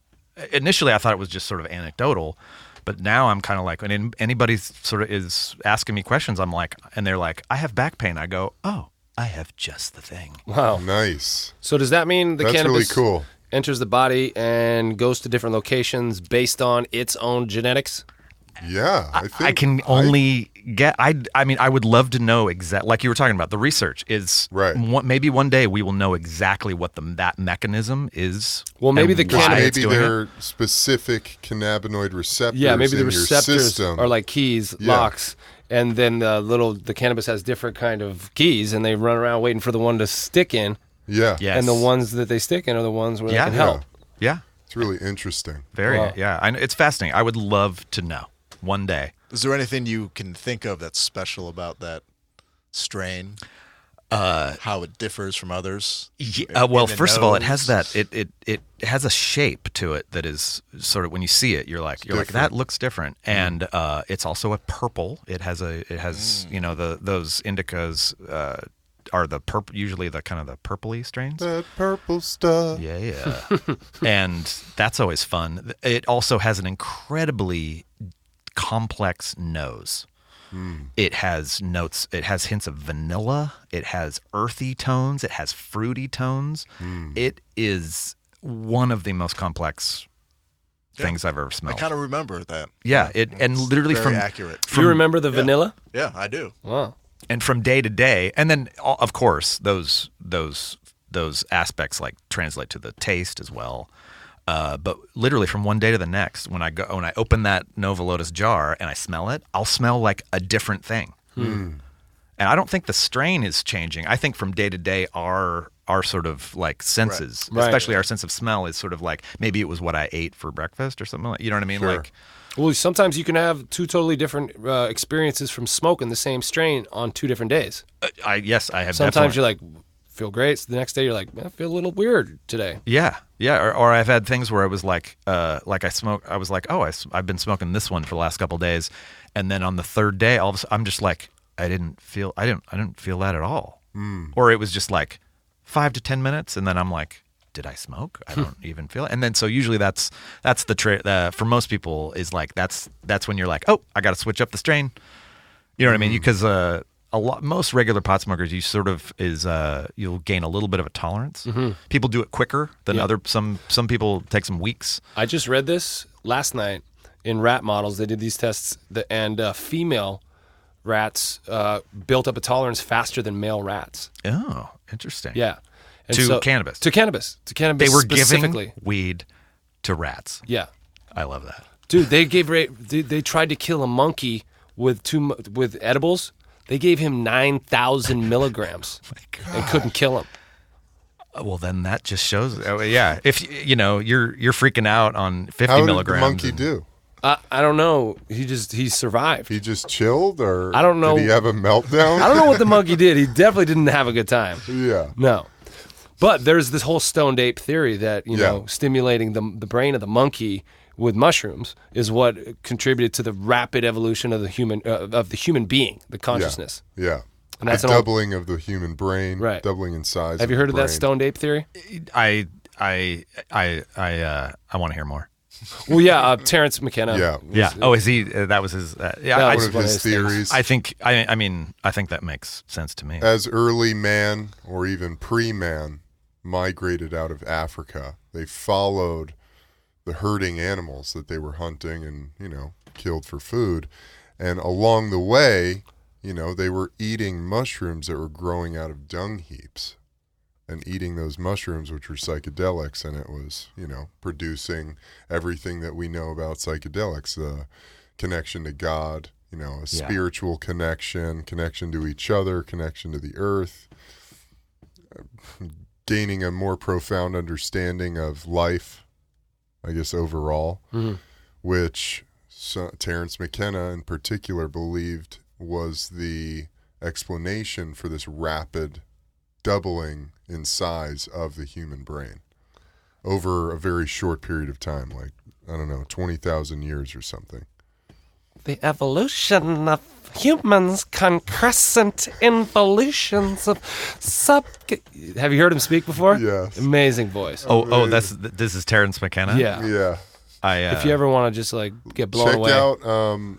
initially I thought it was just sort of anecdotal, but now I'm kind of like, when anybody sort of is asking me questions, I'm like, and they're like, I have back pain. I go, oh, I have just the thing. Wow. Nice. So does that mean That's cannabis really cool. enters the body and goes to different locations based on its own genetics? Yeah, I think I can only get. I mean, I would love to know exactly. Like you were talking about, the research is right. Maybe one day we will know exactly what that mechanism is. Well, maybe the maybe there are specific cannabinoid receptors. Yeah, maybe the in receptors your system. are like keys, locks, and then the cannabis has different kind of keys, and they run around waiting for the one to stick in. Yeah, yes. And the ones that they stick in are the ones where they can help. Yeah, it's really interesting. Very. Wow. Yeah, it's fascinating. I would love to know. One day. Is there anything you can think of that's special about that strain? How it differs from others? Well, first of all, it has that. It has a shape to it that is sort of, when you see it, you're like that looks different, and it's also a purple. It has those indicas are the usually the kind of the purpley strains. That purple stuff. Yeah. And that's always fun. It also has an incredibly complex nose. It has notes. It has hints of vanilla. It has earthy tones. It has fruity tones. It is one of the most complex things I've ever smelled. I kind of remember that. Yeah, and literally very from accurate. Do you remember the vanilla? Yeah, I do. Wow. And from day to day, and then of course those aspects like translate to the taste as well. But literally from one day to the next, when I open that Nova Lotus jar and I smell it, I'll smell like a different thing. And I don't think the strain is changing. I think from day to day, our sort of like senses, especially our sense of smell, is sort of like maybe it was what I ate for breakfast or something like. You know what I mean? Sure. Like, Well, sometimes you can have two totally different experiences from smoking the same strain on 2 different days. I have. Sometimes definitely. you're like, feel great. So the next day you're like, I feel a little weird today. Yeah. Or I've had things where it was like I was like, oh, I've been smoking this one for the last couple of days, and then on the third day, all of a sudden, I'm just like, I didn't feel that at all. Or it was just like 5 to 10 minutes, and then I'm like, did I smoke? I don't even feel it. And then so usually that's the trick for most people is like that's when you're like, oh, I got to switch up the strain. You know what I mean? Because most regular pot smokers, you sort of you'll gain a little bit of a tolerance. People do it quicker than other. Some people take some weeks. I just read this last night in rat models. They did these tests, and female rats built up a tolerance faster than male rats. Oh, interesting. Yeah. And To cannabis. To cannabis. They were specifically. giving weed to rats. Yeah. I love that. Dude, they tried to kill a monkey with edibles. They gave him 9,000 milligrams and couldn't kill him. Well, then that just shows. Yeah, if you're freaking out on 50 How milligrams. How did the monkey do? I don't know. He survived. He just chilled, or I don't know. Did he have a meltdown? I don't know what the monkey did. He definitely didn't have a good time. Yeah. No. But there's this whole stoned ape theory that, stimulating the brain of the monkey with mushrooms is what contributed to the rapid evolution of the human being, the consciousness. Yeah. And that's the an old- doubling of the human brain, Right. doubling in size. Have you heard of that brain. stoned ape theory? I want to hear more. Well, yeah, Terrence McKenna. Yeah. Yeah. Oh, is he? That was his. Yeah. That I, was One of one of his his things. theories. I think. I think that makes sense to me. As early man or even pre-man migrated out of Africa, they followed the herding animals that they were hunting and, killed for food. And along the way, they were eating mushrooms that were growing out of dung heaps and eating those mushrooms, which were psychedelics. And it was, producing everything that we know about psychedelics, the connection to God, a spiritual connection to each other, connection to the earth, gaining a more profound understanding of life, I guess, overall, which Terrence McKenna in particular believed was the explanation for this rapid doubling in size of the human brain over a very short period of time, like, 20,000 years or something. The evolution of humans, concrescent involutions of Have you heard him speak before? Yes. Amazing voice. Oh, this is Terrence McKenna. Yeah. Yeah. If you ever want to just get blown Check away. out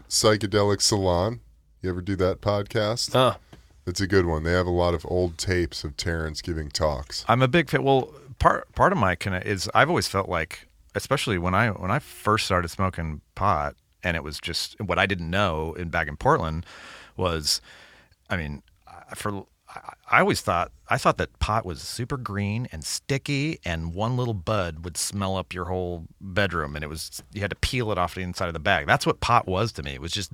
Psychedelic Salon. You ever do that podcast? It's a good one. They have a lot of old tapes of Terrence giving talks. I'm a big fan. Well, part of my is I've always felt like, especially when I first started smoking pot, and it was just what I didn't know back in Portland was, I always thought that pot was super green and sticky, and one little bud would smell up your whole bedroom, and you had to peel it off the inside of the bag. That's what pot was to me. It was just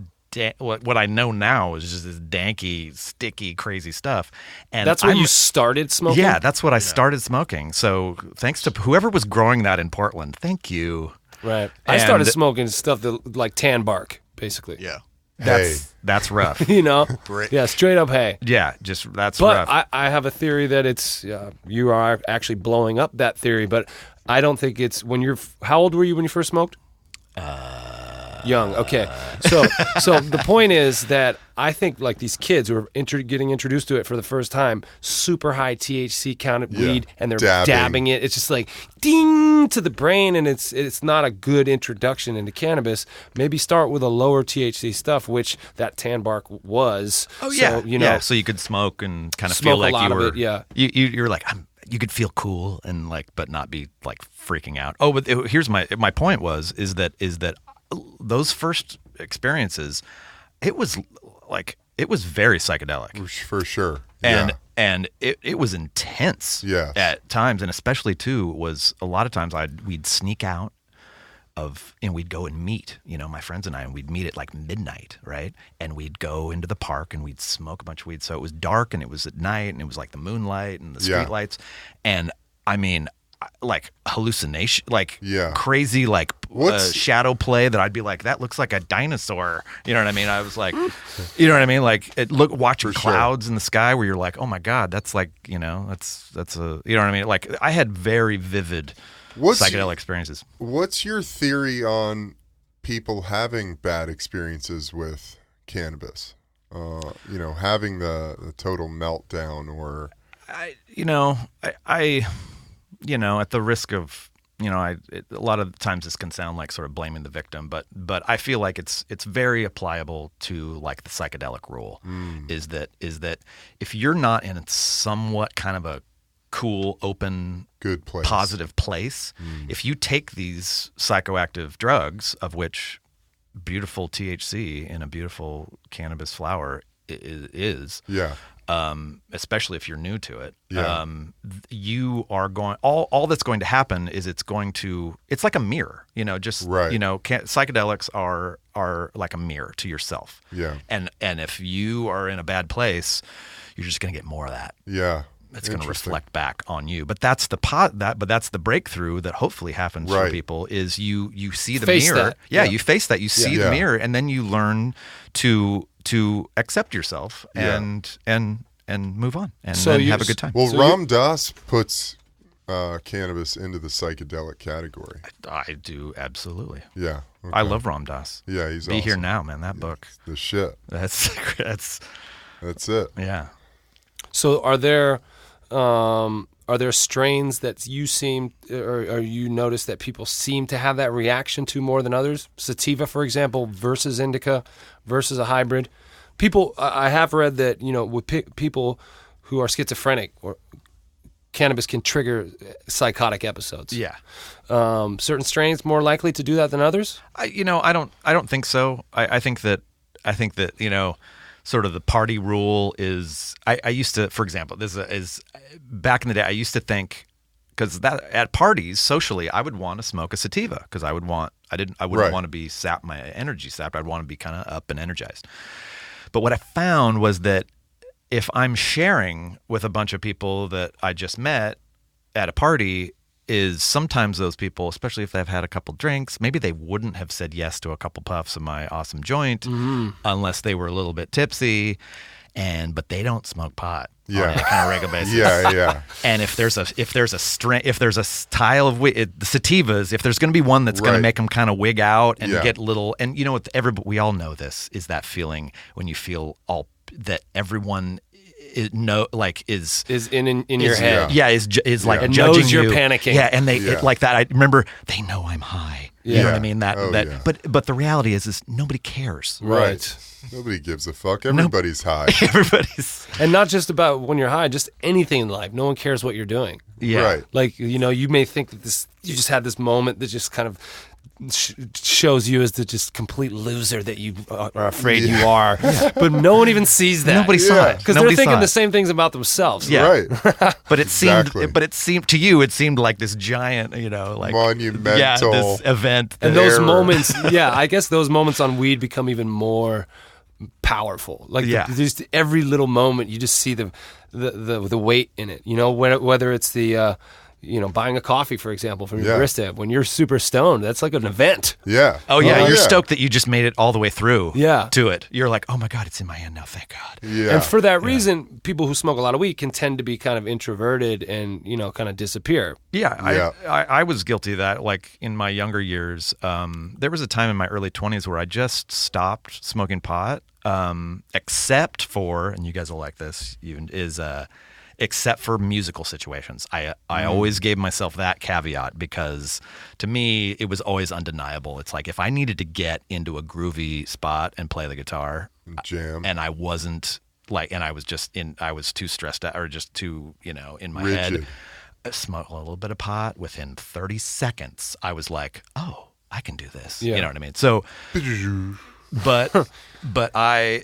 what I know now is just this danky, sticky, crazy stuff. And That's when you started smoking? Yeah, that's what I started smoking. So thanks to whoever was growing that in Portland. Thank you. Right. I started smoking stuff that like tan bark, basically. Yeah. That's rough. Yeah, straight up hay. Yeah, that's rough. But I have a theory that it's you are actually blowing up that theory, but I don't think it's when you're. How old were you when you first smoked? Young. Okay. So the point is that I think like these kids who are getting introduced to it for the first time, super high THC counted weed, and they're dabbing it. It's just like ding to the brain, and it's not a good introduction into cannabis. Maybe start with a lower THC stuff, which that tan bark was. Oh yeah, so, so you could smoke and kind of smoke feel like a lot you were. of it, yeah. You're like you could feel cool and like, but not be like freaking out. Oh, but here's my point is that those first experiences, it was very psychedelic for sure, and it was intense at times, and especially too was a lot of times we'd sneak out and we'd go and meet, my friends and I, and we'd meet at like midnight, right? And we'd go into the park and we'd smoke a bunch of weed. So it was dark and it was at night and it was like the moonlight and the street lights. And I mean, like hallucination, like crazy, like shadow play that I'd be like, that looks like a dinosaur. You know what I mean? I was like, you know what I mean? Like watching clouds in the sky where you're like, oh my God, that's like, that's a, you know what I mean? Like I had very vivid psychedelic experiences. What's your theory on people having bad experiences with cannabis? Having the total meltdown, or at the risk of a lot of times this can sound like sort of blaming the victim, but I feel like it's very applicable to like the psychedelic rule. Is that if you're not in somewhat kind of a cool, open, good place, positive place, if you take these psychoactive drugs, of which beautiful THC in a beautiful cannabis flower is especially if you're new to it, you are going. All that's going to happen is it's like a mirror. Psychedelics are like a mirror to yourself. Yeah. And if you are in a bad place, you're just going to get more of that. Yeah. It's going to reflect back on you. But that's the breakthrough that hopefully happens for people is you see the face mirror. That. Yeah, you face that. You see the mirror, and then you learn to accept yourself and move on and then have a good time. Well, Ram Dass puts cannabis into the psychedelic category. I do, absolutely. Yeah. Okay. I love Ram Dass. Yeah, he's Be awesome. Here Now, man. That book. The shit. That's it. Yeah. So are there strains that you you notice that people seem to have that reaction to more than others? Sativa, for example, versus indica, versus a hybrid. People, I have read that with people who are schizophrenic, or cannabis can trigger psychotic episodes. Yeah. Certain strains more likely to do that than others. I don't think so. I think that sort of the party rule is, I used to, for example, this is back in the day, I used to think, because that at parties socially, I would want to smoke a sativa because I wouldn't want to be my energy sapped. I'd want to be kind of up and energized. But what I found was that if I'm sharing with a bunch of people that I just met at a party, is sometimes those people, especially if they've had a couple drinks, maybe they wouldn't have said yes to a couple puffs of my awesome joint unless they were a little bit tipsy, but they don't smoke pot on a kind of regular basis. Yeah. And if there's a style of the sativas, if there's going to be one that's going to make them kind of wig out and get little, and we all know this, is that feeling when you feel that everyone is in your head. Yeah, is like judging knows you're you. panicking. Yeah, and they like that. I remember they know I'm high. Yeah. You know what I mean? But the reality is nobody cares. Right. Nobody gives a fuck. Everybody's high. And not just about when you're high, just anything in life. No one cares what you're doing. Yeah. Right. Like, you may think that you just had this moment that just kind of shows you as the just complete loser that you are afraid you are. But no one even sees that. Nobody saw it. Because they're thinking the same things about themselves. Yeah. Right. But it seemed to you, it seemed like this giant, like monumental this event. And those moments, I guess those moments on weed become even more powerful. Like just every little moment, you just see the weight in it. Whether it's the buying a coffee, for example, from your Yeah. barista. When you're super stoned, that's like an event. Yeah. Oh yeah, you're yeah. stoked that you just made it all the way through. Yeah. To it, you're like, oh my god, it's in my hand now. Thank God. Yeah. And for that reason, people who smoke a lot of weed can tend to be kind of introverted and, kind of disappear. Yeah, Yeah. I was guilty of that. Like in my younger years, there was a time in my early 20s where I just stopped smoking pot, except for, and you guys will like this, except for musical situations. I always gave myself that caveat because to me, it was always undeniable. It's like if I needed to get into a groovy spot and play the guitar, Jam. and I wasn't and I was too stressed out or just too, in my Rigid. head. Smoke a little bit of pot. Within 30 seconds, I was like, "Oh, I can do this." Yeah. You know what I mean? So, but I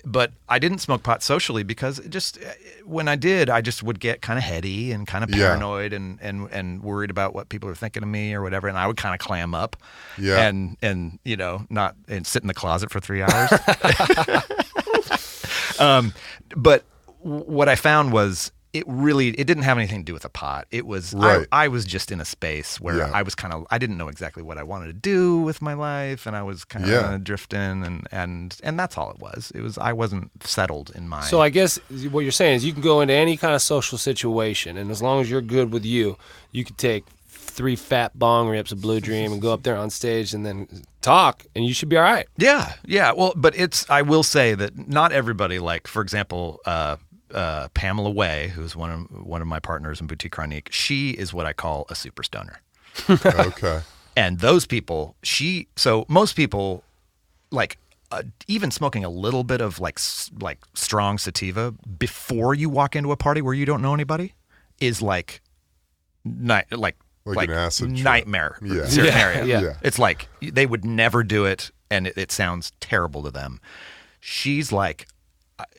didn't smoke pot socially because when I did, I just would get kind of heady and kind of Yeah. paranoid and worried about what people are thinking of me or whatever, and I would kind of clam up, Yeah. and not sit in the closet for 3 hours. But what I found was it didn't have anything to do with a pot. It was Right. I was just in a space where Yeah. I was I didn't know exactly what I wanted to do with my life, and I was kind of Yeah. drifting, and that's all it was. I wasn't settled in my. So I guess what you're saying is you can go into any kind of social situation, and as long as you're good with you could take 3 fat bong rips of Blue Dream and go up there on stage and then talk, and you should be all right. Yeah. Well, but I will say that not everybody, like, for example, Pamela Way, who's one of my partners in Boutique Chronique, she is what I call a super stoner. Okay. And those people, so most people, like, even smoking a little bit of like strong sativa before you walk into a party where you don't know anybody is like Like an acid trip. nightmare Yeah. scenario. Yeah. It's like they would never do it, and it sounds terrible to them. She's like,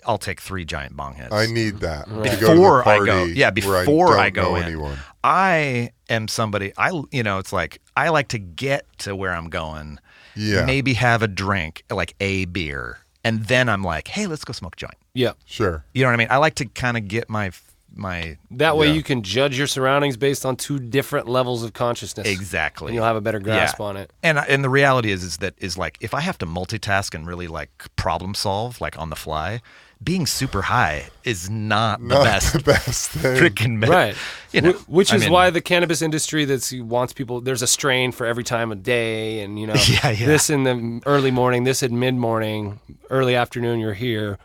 I'll take 3 giant bong hits. I need that to go to the Before I party go, yeah, where before I I don't go know in. anyone. I am somebody, it's like, I like to get to where I'm going, Yeah. maybe have a drink, like a beer, and then I'm like, hey, let's go smoke a joint. Yeah. Sure. You know what I mean? I like to kind of get my That way Yeah. you can judge your surroundings based on 2 different levels of consciousness. exactly. And you'll have a better grasp on it. And the reality is like if I have to multitask and really like problem solve like on the fly, being super high is not the Not best the best thing. freaking Right. Which is I mean- why the cannabis industry wants people, there's a strain for every time of day, and Yeah. this in the early morning, this in mid-morning, early afternoon you're here,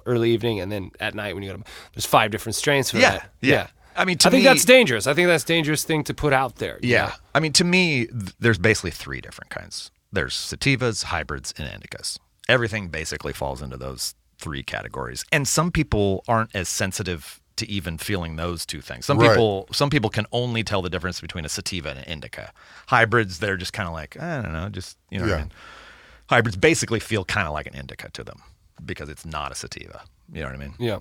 early evening, and then at night when you go to, there's 5 different strains for that. Yeah. I mean, I think that's dangerous. I think that's a dangerous thing to put out there. Yeah. I mean, to me, there's basically 3 different kinds. There's sativas, hybrids, and indicas. Everything basically falls into those 3 categories. And some people aren't as sensitive to even feeling those 2 things. Some Right. people can only tell the difference between a sativa and an indica. Hybrids, they're just kind of like, I don't know, just, what I Yeah. mean? Hybrids basically feel kind of like an indica to them because it's not a sativa. You know what I mean? Yeah.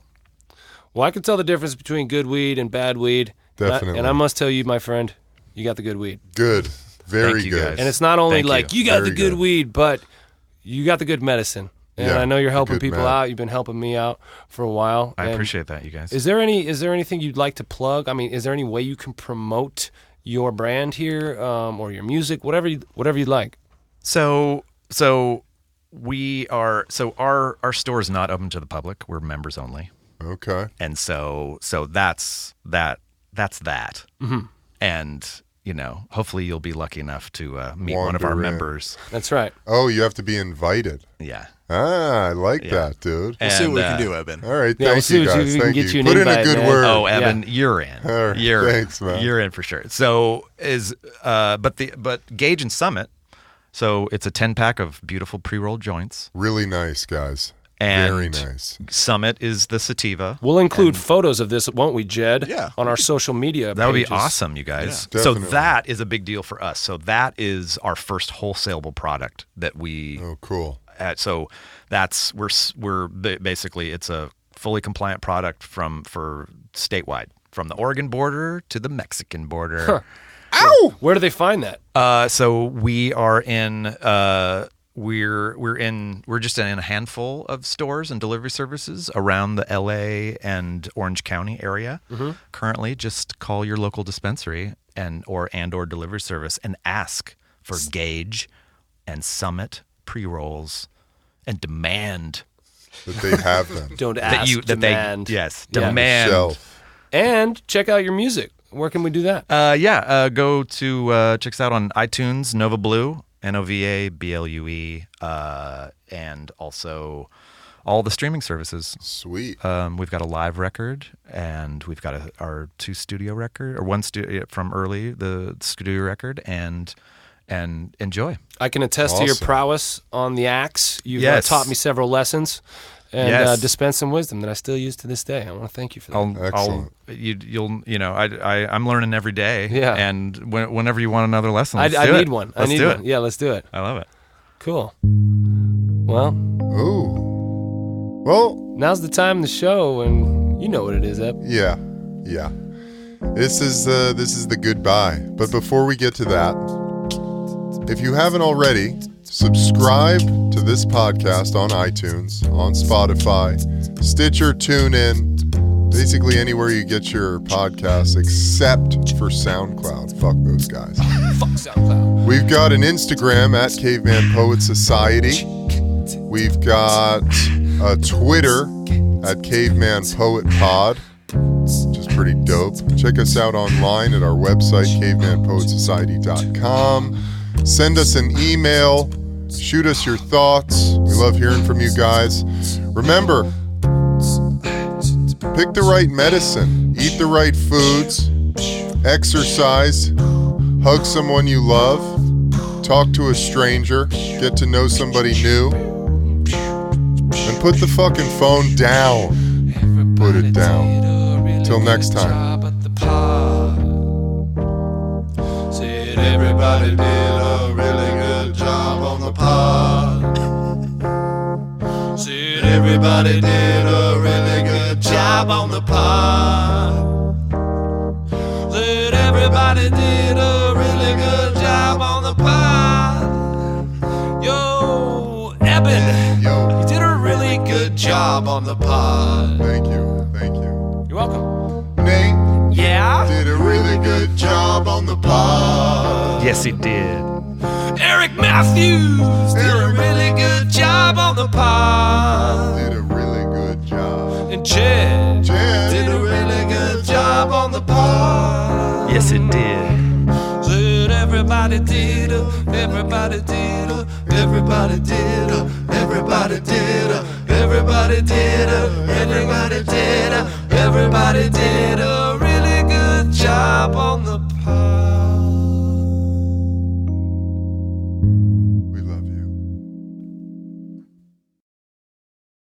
Well, I can tell the difference between good weed and bad weed. Definitely. And I must tell you, my friend, you got the good weed. Good. Very Thank you, good. guys. And it's not only Thank like you. you got Very the good good. weed, but you got the good medicine. And Yeah, I know you're helping good people med. out. You've been helping me out for a while. I And appreciate that, you guys. Is there anything you'd like to plug? I mean, is there any way you can promote your brand here, or your music, whatever you'd like? So our store is not open to the public. We're members only. Okay. And so that's that. Mm-hmm. And hopefully you'll be lucky enough to meet one of our Wander in. members. That's right. Oh, you have to be invited. Yeah. I like Yeah. that, dude. We'll see And, what we can do, Evan. All right. Yeah, we'll Thank see you what guys. we can Thank get you an Put in a invite, good man. word. Oh, Evan, you're in. All right, You're thanks, man. You're in for sure. So but Gage and Summit. So it's a 10-pack of beautiful pre-rolled joints. Really nice, guys. And Very nice. Summit is the sativa. We'll include photos of this, won't we, Jed? Yeah. On our social media That would be pages. awesome, you guys. Yeah, So definitely. that is a big deal for us. So that is our first wholesaleable product that we. Oh, cool. So that's we're basically it's a fully compliant product for statewide, from the Oregon border to the Mexican border. Ow! Where do they find that? So we are in we're just in a handful of stores and delivery services around the LA and Orange County area. Currently, just call your local dispensary or delivery service and ask for Gauge and Summit pre-rolls and demand that they have them. Don't ask, demand. Demand. Shelf. And check out your music. Where can we do that? Go to check us out on iTunes, Nova Blue, NOVABLUE, and also all the streaming services. Sweet. We've got a live record, and we've got our one studio from early, the studio record, and enjoy. I can attest to your prowess on the axe. You've taught me several lessons and dispensed some wisdom that I still use to this day. I want to thank you for that. Excellent. I'm learning every day. Yeah. And whenever you want another lesson, I need one. Let's do it. Yeah, let's do it. I love it. Cool. Well. Ooh. Well. Now's the time in the show, and you know what it is, Eb. Yeah. This is the goodbye. But before we get to that, if you haven't already, subscribe to this podcast on iTunes, on Spotify, Stitcher, TuneIn, basically anywhere you get your podcasts except for SoundCloud. Fuck those guys. Fuck SoundCloud. We've got an Instagram at Caveman Poet Society. We've got a Twitter at Caveman Poet Pod, which is pretty dope. Check us out online at our website, cavemanpoetsociety.com. Send us an email. Shoot us your thoughts. We love hearing from you guys. Remember, pick the right medicine. Eat the right foods. Exercise. Hug someone you love. Talk to a stranger. Get to know somebody new. And put the fucking phone down. Put it down. Till next time. Everybody did a really good job on the pod. Said everybody did a really good job on the pod. Said everybody did a really good job on the pod. Yo, Eben, you did a really good job on the pod. Thank you. You're welcome. Nate did a really good job on the pod. Yes, he did. Erik Matthews did a really good job on the pod. Did a really good job. And Chad did a really good job on the pod. Yes, it did. Said everybody did everybody did everybody did everybody did everybody did everybody did everybody did